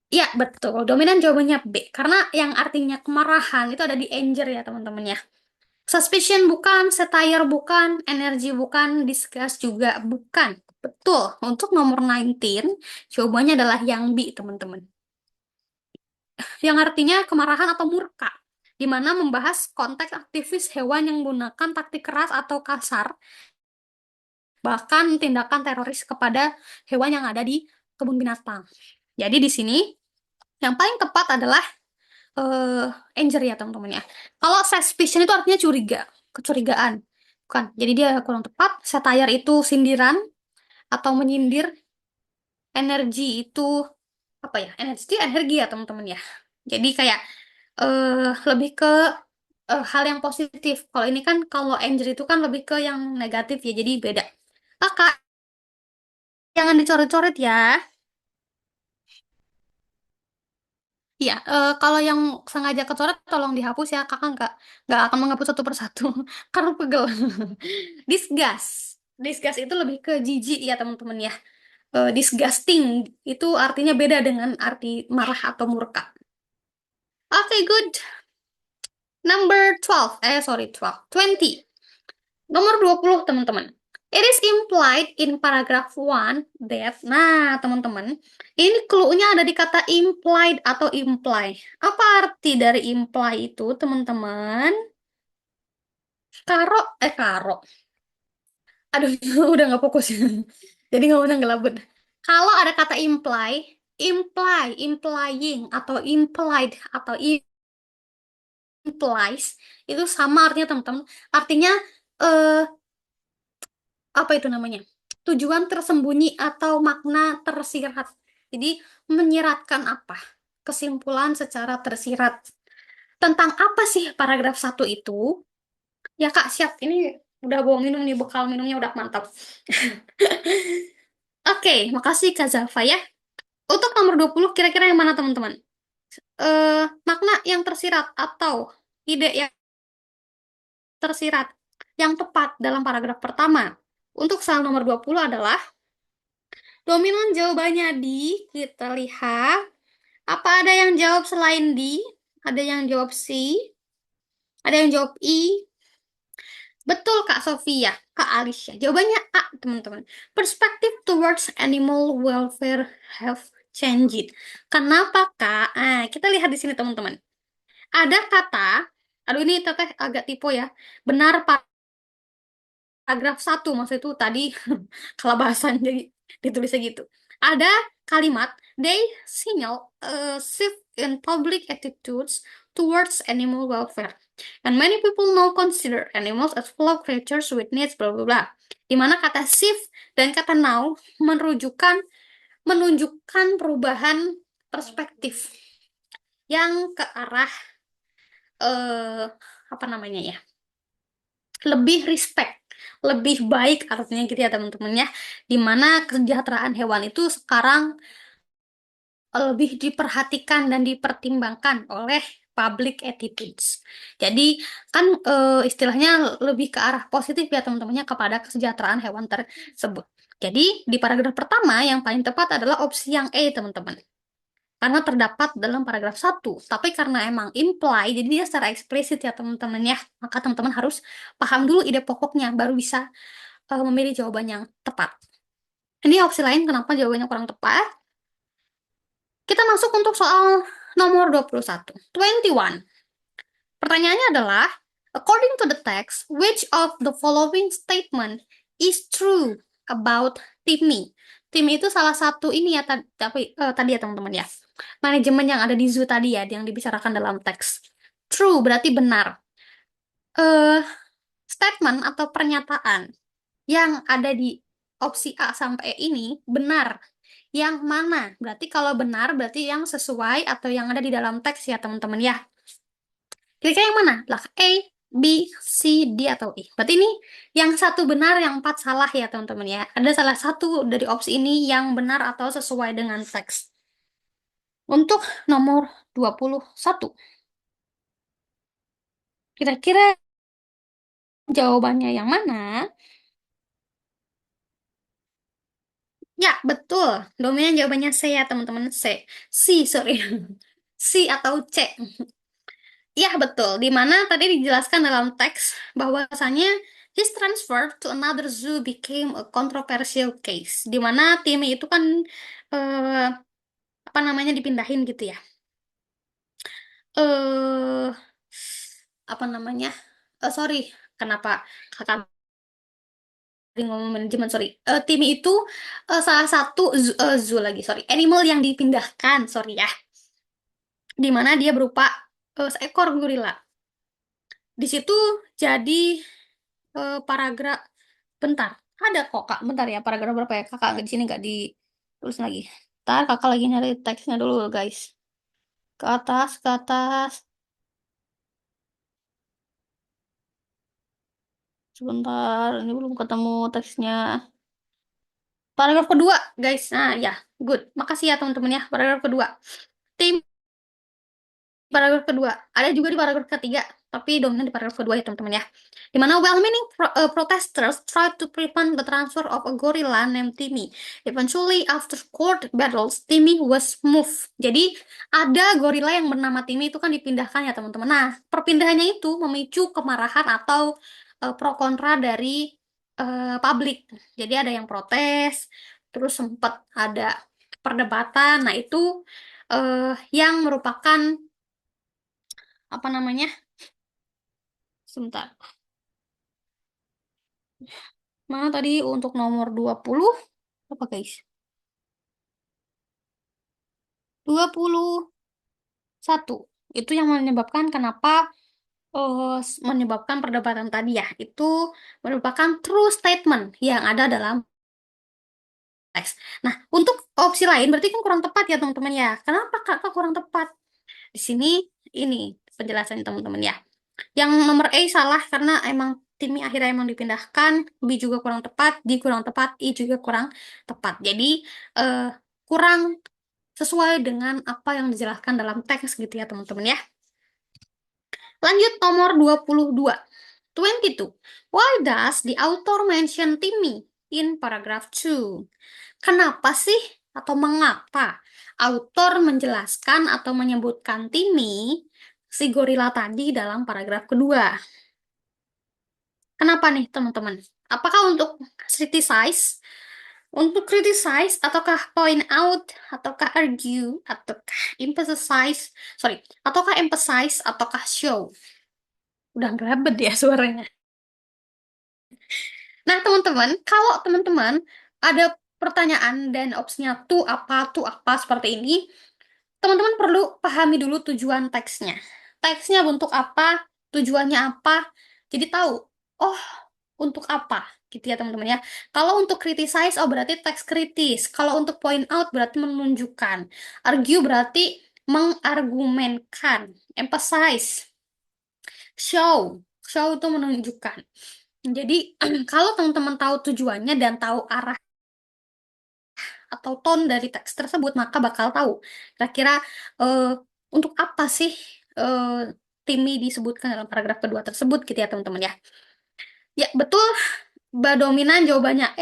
Ya, betul. Dominan jawabannya B. Karena yang artinya kemarahan itu ada di anger ya, teman-teman ya. Suspicion bukan, satire bukan, energy bukan, disgust juga bukan. Betul. Untuk nomor 19, jawabannya adalah yang B, teman-teman. Yang artinya kemarahan atau murka, di mana membahas konteks aktivis hewan yang menggunakan taktik keras atau kasar, bahkan tindakan teroris kepada hewan yang ada di kebun binatang. Jadi di sini yang paling tepat adalah anger ya teman-teman ya. Kalau suspicion itu artinya curiga, kecurigaan. Bukan. Jadi dia kurang tepat. Satire itu sindiran atau menyindir. Energi itu apa ya? Energi itu energi ya teman-teman ya. Jadi kayak lebih ke hal yang positif. Kalau ini kan kalau anger itu kan lebih ke yang negatif ya, jadi beda. Kakak, jangan dicoret-coret ya. Iya, kalau yang sengaja kecoret tolong dihapus ya. Kakak nggak akan menghapus satu persatu karena pegel. Disgust. Disgust itu lebih ke jijik ya teman-teman ya. Disgusting itu artinya beda dengan arti marah atau murka. Oke, good. Number 12. Sorry, 12. 20. Nomor 20, teman-teman. It is implied in paragraph 1 that, nah, teman-teman, ini clue-nya ada di kata implied atau imply. Apa arti dari imply itu, teman-teman? Karo. Aduh, udah nggak fokus. Jadi nggak usah ngelabut. Kalau ada kata implying, atau implied, atau implies, itu sama artinya, teman-teman. Artinya, eh, apa itu namanya? Tujuan tersembunyi atau makna tersirat. Jadi menyiratkan apa? Kesimpulan secara tersirat. Tentang apa sih paragraf 1 itu? Ya Kak, siap. Ini udah bawa minum nih, bekal minumnya udah mantap. Oke, makasih Kak Zalfa ya. Untuk nomor 20 kira-kira yang mana teman-teman? Makna yang tersirat atau ide yang tersirat yang tepat dalam paragraf pertama. Untuk soal nomor 20 adalah dominan jawabannya di, kita lihat. Apa ada yang jawab selain di? Ada yang jawab C? Ada yang jawab I? Betul Kak Sofia, Kak Alicia. Jawabannya A, teman-teman. Perspective towards animal welfare have changed. Kenapa Kak? Kita lihat di sini teman-teman. Ada kata, aduh ini teteh agak typo ya. Benar paragraf 1, maksud itu tadi kelabasan jadi ditulisnya gitu. Ada kalimat they signal a shift in public attitudes towards animal welfare and many people now consider animals as fellow creatures with needs bla bla bla. Di mana kata shift dan kata now menunjukkan perubahan perspektif yang ke arah apa namanya ya? Lebih respect, lebih baik artinya gitu ya teman-teman ya. Dimana kesejahteraan hewan itu sekarang lebih diperhatikan dan dipertimbangkan oleh public attitudes. Jadi kan istilahnya lebih ke arah positif ya teman-temannya kepada kesejahteraan hewan tersebut. Jadi di paragraf pertama yang paling tepat adalah opsi yang E teman-teman. Karena terdapat dalam paragraf 1. Tapi karena emang imply, jadi dia secara eksplisit ya teman-teman ya. Maka teman-teman harus paham dulu ide pokoknya, baru bisa memilih jawaban yang tepat. Ini opsi lain kenapa jawabannya kurang tepat. Kita masuk untuk soal nomor 21. 21. Pertanyaannya adalah, according to the text, which of the following statement is true about Timmy? Timmy itu salah satu ini ya, tapi tadi ya teman-teman ya. Manajemen yang ada di zoo tadi ya, yang dibicarakan dalam teks. True berarti benar. Eh, Statement atau pernyataan yang ada di opsi A sampai E ini benar. Yang mana? Berarti kalau benar berarti yang sesuai atau yang ada di dalam teks ya teman-teman ya. Kira-kira yang mana? Lah A, B, C, D, atau E. Berarti ini yang satu benar, yang 4 salah ya teman-teman ya. Ada salah satu dari opsi ini yang benar atau sesuai dengan teks. Untuk nomor 21. Kira-kira jawabannya yang mana? Ya, betul. Dominan jawabannya C ya teman-teman. C. C, sorry. C atau C. Ya, betul. Di mana tadi dijelaskan dalam teks bahwasannya his transfer to another zoo became a controversial case. Di mana tim itu kan eh, apa namanya dipindahin gitu ya. Eh apa namanya? Sorry, kenapa kakak tadi ngomong manajemen? Sorry. Tim itu salah satu zoo lagi, sorry. Animal yang dipindahkan, sorry ya. Di mana dia berupa seekor gorila. Di situ jadi paragraf bentar ada kok kak bentar ya paragraf berapa ya kakak di sini nggak ditulis lagi. Ntar kakak lagi nyari teksnya dulu guys, ke atas Sebentar, ini belum ketemu teksnya. Paragraf kedua, guys. Nah, ya, good. Makasih ya teman-teman ya. Paragraf kedua. Tim paragraf kedua. Ada juga di paragraf ketiga, tapi dominan di paragraf kedua ya teman-teman ya. Di mana well-meaning protesters tried to prevent the transfer of a gorilla named Timmy. Eventually, after court battles, Timmy was moved. Jadi ada gorila yang bernama Timmy itu kan dipindahkan ya teman-teman. Nah, perpindahannya itu memicu kemarahan atau pro kontra dari publik. Jadi ada yang protes, terus sempat ada perdebatan. Nah, itu yang merupakan apa namanya? Sebentar. Mana tadi untuk nomor 20 apa guys? 21. Itu yang menyebabkan kenapa menyebabkan perdebatan tadi ya. Itu merupakan true statement yang ada dalam teks. Nah, untuk opsi lain berarti kan kurang tepat ya teman-teman ya. Kenapa kakak kurang tepat? Di sini ini penjelasannya teman-teman ya. Yang nomor A salah karena emang timnya akhirnya emang dipindahkan, B juga kurang tepat, D kurang tepat, I juga kurang tepat. Jadi eh, kurang sesuai dengan apa yang dijelaskan dalam teks gitu ya teman-teman ya. Lanjut nomor 22. 22. Why does the author mention Timmy in paragraph 2? Kenapa sih atau mengapa autor menjelaskan atau menyebutkan Timmy si gorila tadi dalam paragraf kedua? Kenapa nih teman-teman? Apakah untuk criticize, untuk criticize, ataukah point out, ataukah argue, ataukah emphasize, sorry, ataukah emphasize, ataukah show? Udah ngerabet ya suaranya. Nah teman-teman, kalau teman-teman ada pertanyaan dan opsinya tuh apa seperti ini, teman-teman perlu pahami dulu tujuan teksnya. Teksnya untuk apa, tujuannya apa, jadi tahu, oh untuk apa gitu ya teman-teman ya. Kalau untuk criticize, oh berarti teks kritis. Kalau untuk point out berarti menunjukkan. Argue berarti mengargumenkan. Emphasize, show. Show itu menunjukkan. Jadi kalau teman-teman tahu tujuannya dan tahu arah atau tone dari teks tersebut, maka bakal tahu kira-kira eh, untuk apa sih eh, Timmy disebutkan dalam paragraf kedua tersebut gitu ya teman-teman ya. Ya, betul. Dominan jawabannya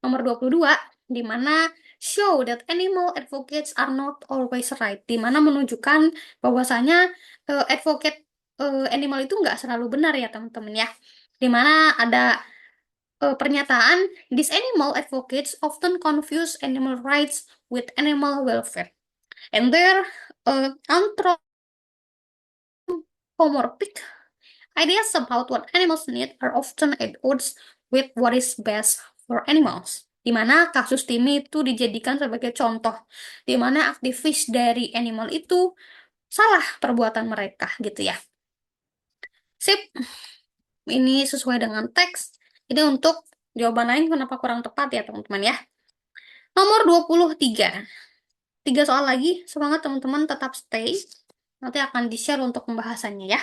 nomor 22, di mana show that animal advocates are not always right, di mana menunjukkan bahwasanya advocate animal itu nggak selalu benar ya teman-teman ya. Di mana ada pernyataan, these animal advocates often confuse animal rights with animal welfare, and their anthropomorphic ideas about what animals need are often at odds with what is best for animals. Di mana kasus Timmy itu dijadikan sebagai contoh, di mana aktivis dari animal itu salah perbuatan mereka gitu ya. Sip, ini sesuai dengan teks. Ini untuk jawaban lain kenapa kurang tepat ya teman-teman ya. Nomor 23. 3 soal lagi, semangat teman-teman tetap stay. Nanti akan di-share untuk pembahasannya ya.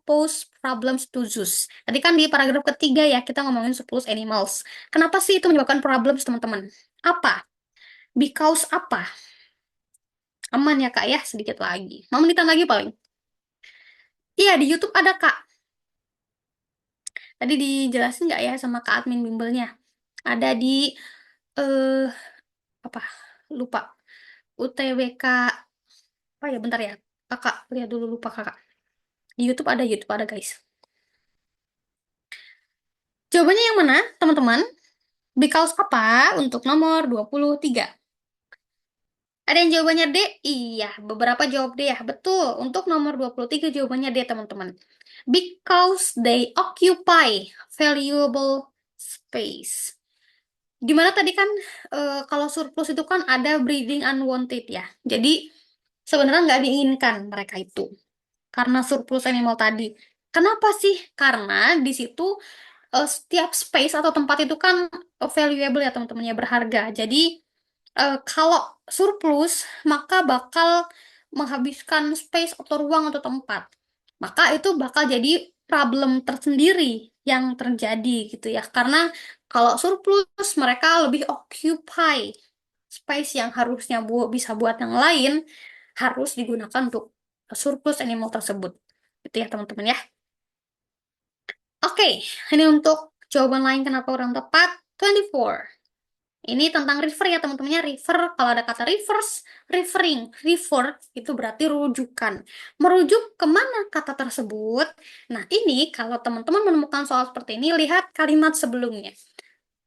Pose problems to zoos. Tadi kan di paragraf ketiga ya, kita ngomongin surplus animals. Kenapa sih itu menyebabkan problems, teman-teman? Apa? Because apa? Aman ya, Kak, ya? Sedikit lagi. 5 menitan lagi paling. Iya, di YouTube ada, Kak. Tadi dijelasin nggak ya sama Kak admin bimbelnya? Ada di, eh apa? Lupa. UTWK. Oh ya, bentar ya. Kakak, lihat dulu, lupa Kakak. Di YouTube ada, guys. Jawabannya yang mana, teman-teman? Because apa untuk nomor 23? Ada yang jawabannya D? Iya, beberapa jawab D ya. Betul, untuk nomor 23 jawabannya D, teman-teman. Because they occupy valuable space. Gimana tadi kan, kalau surplus itu kan ada breeding unwanted ya. Jadi, sebenarnya nggak diinginkan mereka itu. Karena surplus animal tadi. Kenapa sih? Karena di situ setiap space atau tempat itu kan valuable ya teman-teman ya, berharga. Jadi Kalau surplus, maka bakal menghabiskan space atau ruang atau tempat. Maka itu bakal jadi problem tersendiri yang terjadi gitu ya. Karena kalau surplus, mereka lebih occupy space yang harusnya bisa buat yang lain, harus digunakan untuk surplus animal tersebut. Gitu ya teman-teman ya. Oke, ini untuk jawaban lain kenapa kurang tepat. 24. Ini tentang refer ya teman-temannya. Refer, kalau ada kata reverse, referring, refer itu berarti rujukan. Merujuk kemana kata tersebut? Nah ini kalau teman-teman menemukan soal seperti ini, lihat kalimat sebelumnya.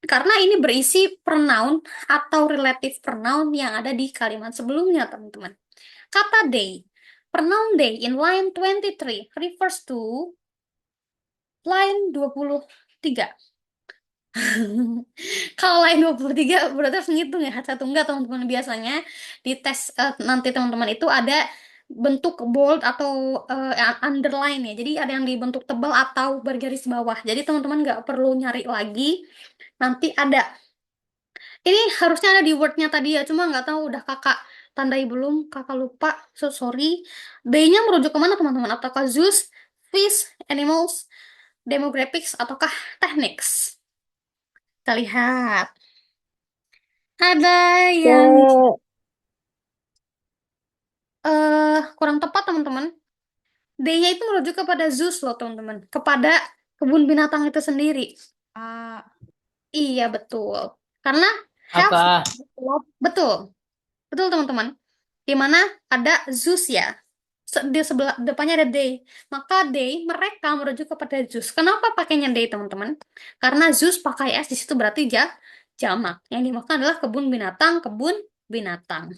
Karena ini berisi pronoun atau relative pronoun yang ada di kalimat sebelumnya teman-teman. Kata they. Pronoun they in line 23 refers to line 23. Kalau line 23 berarti harus ngitung ya, satu enggak teman-teman. Biasanya di tes nanti teman-teman itu ada bentuk bold atau underline ya. Jadi ada yang dibentuk tebal atau bergaris bawah. Jadi teman-teman nggak perlu nyari lagi. Nanti ada. Ini harusnya ada di wordnya tadi ya. Cuma nggak tahu udah kakak tandai belum. Kakak lupa. So sorry. Day-nya merujuk kemana teman-teman? Apakah zoos, fish, animals, demographics, ataukah techniques? Kita lihat. Ada yang kurang tepat, teman-teman. D-nya itu merujuk kepada zoos loh, teman-teman. Kepada kebun binatang itu sendiri. A. Iya, betul. Karena have, Apa? betul. Betul, teman-teman. Di mana ada zoos ya. Di sebelah depannya ada they. Maka they, mereka merujuk kepada zoos. Kenapa pakainya they, teman-teman? Karena zoos pakai s di situ berarti jamak. Yang dimakan adalah kebun binatang, kebun binatang.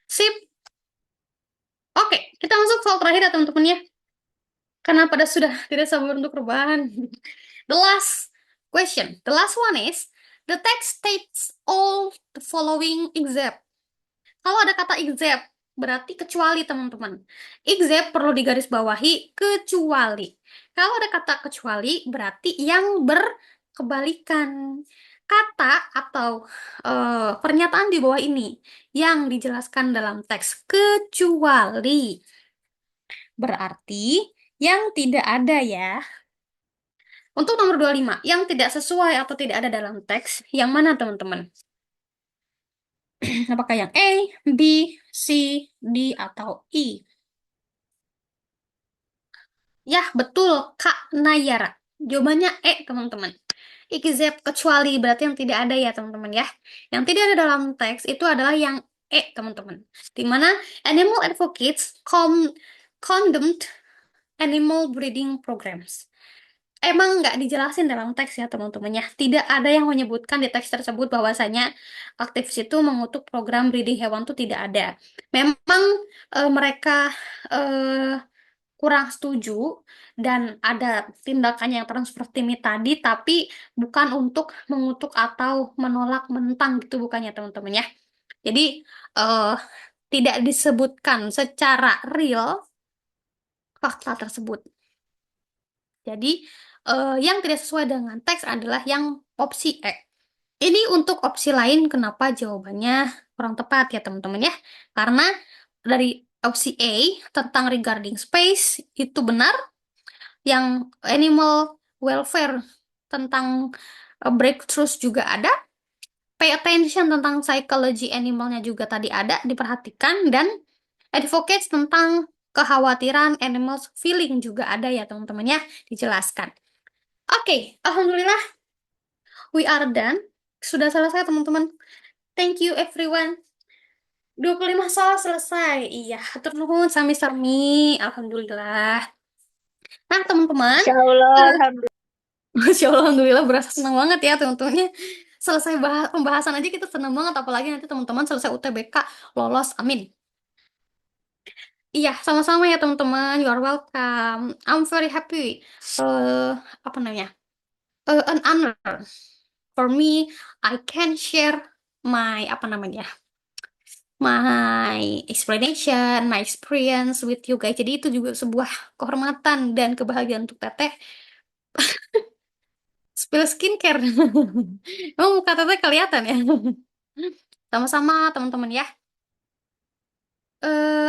Sip. Oke, kita masuk soal terakhir ya teman-teman ya. Karena pada sudah tidak sabar untuk rebahan. The last question. The last one is, the text states all the following except. Kalau ada kata except, berarti kecuali teman-teman. Except perlu digarisbawahi kecuali. Kalau ada kata kecuali, berarti yang berkebalikan. Kata atau pernyataan di bawah ini yang dijelaskan dalam teks kecuali berarti yang tidak ada ya. Untuk nomor 25, yang tidak sesuai atau tidak ada dalam teks, yang mana teman-teman? Apakah yang A, B, C, D, atau E? Ya, betul, Kak Nayara. Jawabannya E, teman-teman. Except, kecuali, berarti yang tidak ada ya, teman-teman ya. Yang tidak ada dalam teks itu adalah yang E, teman-teman. Di mana animal advocates condemned animal breeding programs. Emang nggak dijelasin dalam teks ya teman-teman ya. Tidak ada yang menyebutkan di teks tersebut bahwasanya aktivis itu mengutuk program breeding hewan itu tidak ada. Memang mereka eh, kurang setuju dan ada tindakannya yang terang seperti ini tadi, tapi bukan untuk mengutuk atau menolak mentang gitu bukannya teman-teman ya. Jadi eh, tidak disebutkan secara real fakta tersebut. Jadi, yang tidak sesuai dengan teks adalah yang opsi E. Ini untuk opsi lain, kenapa jawabannya kurang tepat ya teman-teman ya? Karena dari opsi A tentang regarding space itu benar, yang animal welfare tentang breakthroughs juga ada, pay attention tentang psychology animalnya juga tadi ada, diperhatikan, dan advocates tentang kekhawatiran animals feeling juga ada ya teman-teman ya, dijelaskan. Oke, alhamdulillah we are done. Sudah selesai teman-teman. Thank you everyone. 25 soal selesai. Iya, hatur nuhun sami-sami. Alhamdulillah. Nah, teman-teman, Insya Allah, eh, alhamdulillah. Masya Allah, alhamdulillah berasa senang banget ya teman-temannya. Selesai pembahasan aja kita senang banget, apalagi nanti teman-teman selesai UTBK lolos. Amin. Iya, sama-sama ya teman-teman. You are welcome. I'm very happy. Apa namanya? An honor for me. I can share my apa namanya? My explanation, my experience with you guys. Jadi itu juga sebuah kehormatan dan kebahagiaan untuk Teteh. Spill skincare. Oh, muka Teteh kelihatan ya. Sama-sama teman-teman ya.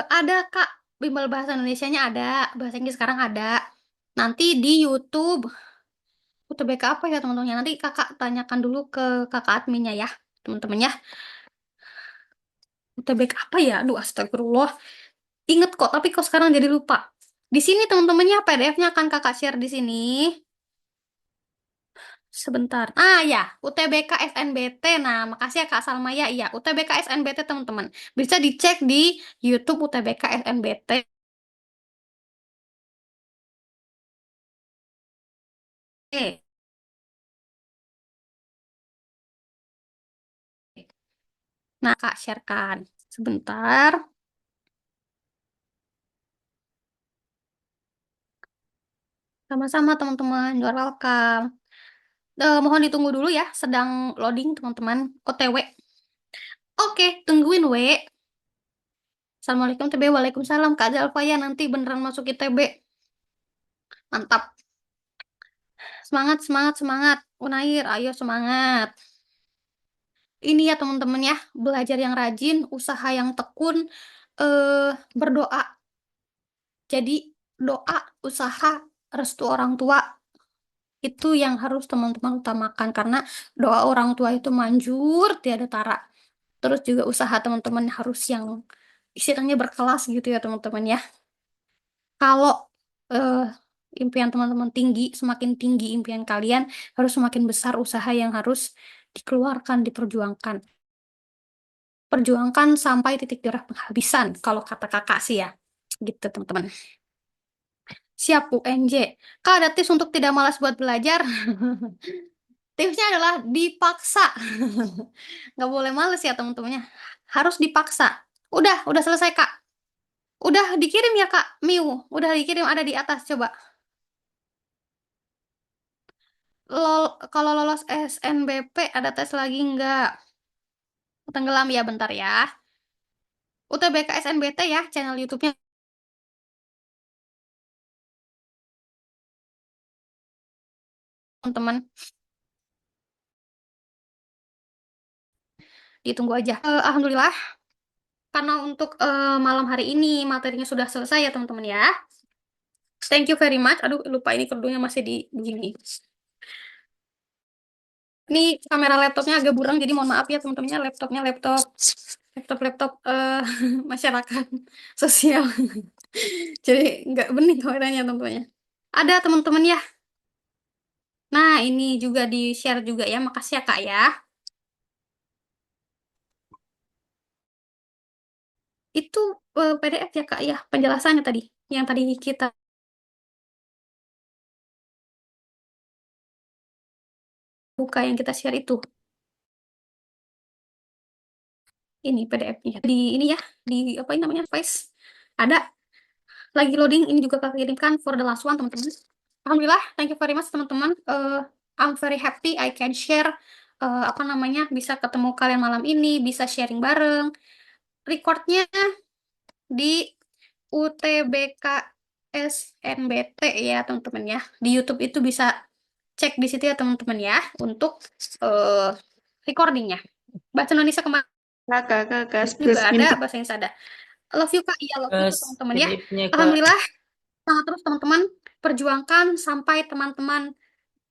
Ada Kak, bimbel bahasa Indonesianya ada, bahasa Inggris sekarang ada. Nanti di YouTube UTBK apa ya teman-teman? Nanti kakak tanyakan dulu ke kakak adminnya ya, teman-teman ya. UTBK apa ya? Aduh, astagfirullah. Ingat kok, tapi kok sekarang jadi lupa. Di sini teman-temannya PDF-nya akan kakak share di sini. Sebentar. Ah ya, UTBK SNBT. Nah, makasih ya Kak Salma ya. Iya, UTBK SNBT teman-teman. Bisa dicek di YouTube UTBK SNBT. Nah, Kak sharekan. Sebentar. Sama-sama teman-teman. You're welcome. Mohon ditunggu dulu ya, sedang loading teman-teman. OTW. Oke, tungguin we. Assalamualaikum TB, waalaikumsalam Kak Zalfaya, nanti beneran masuk ITB. Mantap. Semangat, semangat, semangat. Unair, ayo semangat. Ini ya teman-teman ya, belajar yang rajin, usaha yang tekun, berdoa. Jadi doa, usaha, restu orang tua itu yang harus teman-teman utamakan karena doa orang tua itu manjur tiada tara. Terus juga usaha teman-teman harus yang istilahnya berkelas gitu ya teman-teman ya. Kalau eh, impian teman-teman tinggi, semakin tinggi impian kalian, harus semakin besar usaha yang harus dikeluarkan, diperjuangkan. Perjuangkan sampai titik darah penghabisan, kalau kata kakak sih ya. Gitu teman-teman. Siap UNJ. Kak, ada tips untuk tidak malas buat belajar? Tipsnya adalah dipaksa. Nggak boleh males ya teman-temannya. Harus dipaksa. Udah selesai Kak. Udah dikirim ya Kak, Miu. Udah dikirim ada di atas coba. Kalau lolos SNBP ada tes lagi nggak? Tenggelam ya bentar ya. UTBK SNBT ya channel YouTube-nya teman-teman. Ditunggu aja. Alhamdulillah karena untuk malam hari ini materinya sudah selesai ya teman-teman ya. Thank you very much. Aduh lupa ini kerudungnya masih di begini. Ini kamera laptopnya agak buram jadi mohon maaf ya teman-temannya, laptop masyarakat sosial. Jadi nggak bening kameranya teman-temannya. Ada teman-teman ya. Nah, ini juga di-share juga ya. Makasih ya, Kak ya. Itu PDF ya, Kak ya. Penjelasannya tadi. Yang tadi kita buka, yang kita share itu. Ini PDF-nya. Di ini ya. Di apa ini namanya? Face. Ada. Lagi loading. Ini juga Kak kirimkan for the last one, teman-teman. Alhamdulillah. Thank you very much, teman-teman. I'm very happy I can share apa namanya, bisa ketemu kalian malam ini, bisa sharing bareng. Recordnya di UTBK SNBT ya teman-teman ya. Di YouTube itu bisa cek di situ ya teman-teman ya untuk eh, recordingnya. Bahasa Indonesia kemarin Kakak, juga ada, minta bahasa Inggris ada. Love you Kak, iya love you teman-teman ya. PDF-nya Kak. Alhamdulillah, semangat terus teman-teman. Perjuangkan sampai teman-teman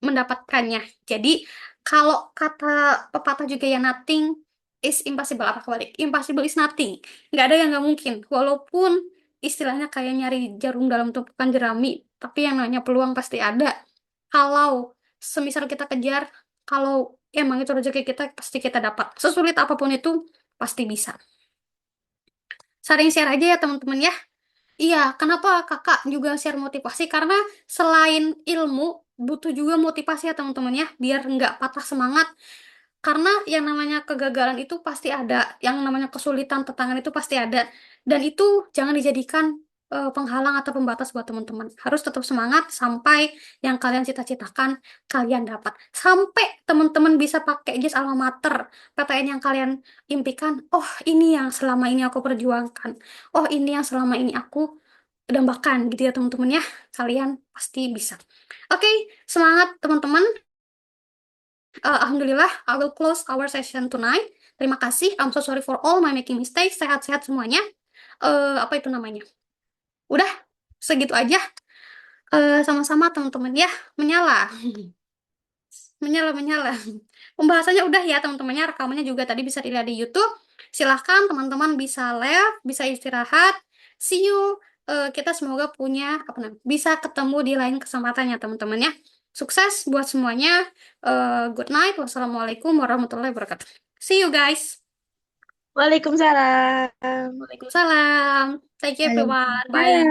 mendapatkannya. Jadi kalau kata pepatah juga ya, nothing is impossible. Apa kebalik? Impossible is nothing. Nggak ada yang nggak mungkin. Walaupun istilahnya kayak nyari jarum dalam tumpukan jerami, tapi yang namanya peluang pasti ada. Kalau semisal kita kejar, kalau emang itu rezeki kita, pasti kita dapat. Sesulit apapun itu, pasti bisa. Saling share aja ya teman-teman ya. Iya, kenapa kakak juga share motivasi? Karena selain ilmu, butuh juga motivasi ya teman-teman ya, biar nggak patah semangat. Karena yang namanya kegagalan itu pasti ada, yang namanya kesulitan, tantangan itu pasti ada. Dan itu jangan dijadikan penghalang atau pembatas buat teman-teman. Harus tetap semangat sampai yang kalian cita-citakan, kalian dapat. Sampai teman-teman bisa pakai ijaz alma mater, PTN yang kalian impikan, oh ini yang selama ini aku perjuangkan. Oh ini yang selama ini aku dambakan gitu ya teman-teman ya. Kalian pasti bisa. Oke, semangat teman-teman. Alhamdulillah, I will close our session tonight. Terima kasih. I'm so sorry for all my making mistakes. Sehat-sehat semuanya. Apa itu namanya? Udah, segitu aja. Sama-sama teman-teman ya. Menyala. Menyala. Pembahasannya udah ya teman-temannya. Rekamannya juga tadi bisa dilihat di YouTube. Silahkan teman-teman bisa live, bisa istirahat. See you. Kita semoga punya apa namanya, bisa ketemu di lain kesempatan ya teman-teman ya. Sukses buat semuanya. Good night. Wassalamualaikum warahmatullahi wabarakatuh. See you guys. Waalaikumsalam. Waalaikumsalam. Thank you everyone. Bye.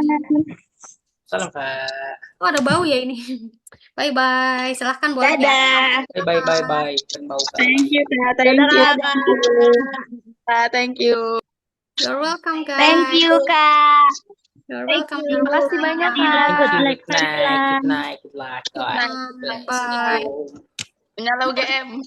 Salam Kak. Oh, ada bau ya ini. Bye-bye. Silahkan boleh ya. Dadah. Bye. Dan bau Kak. Thank you, Kak. Thank Dadah, you. Kak. Kak. Thank you. You're welcome, guys. Thank you, Kak. You're welcome. Terima kasih banyak, Kak. Good night. Good luck. Bye. Bye. Menyala UGM.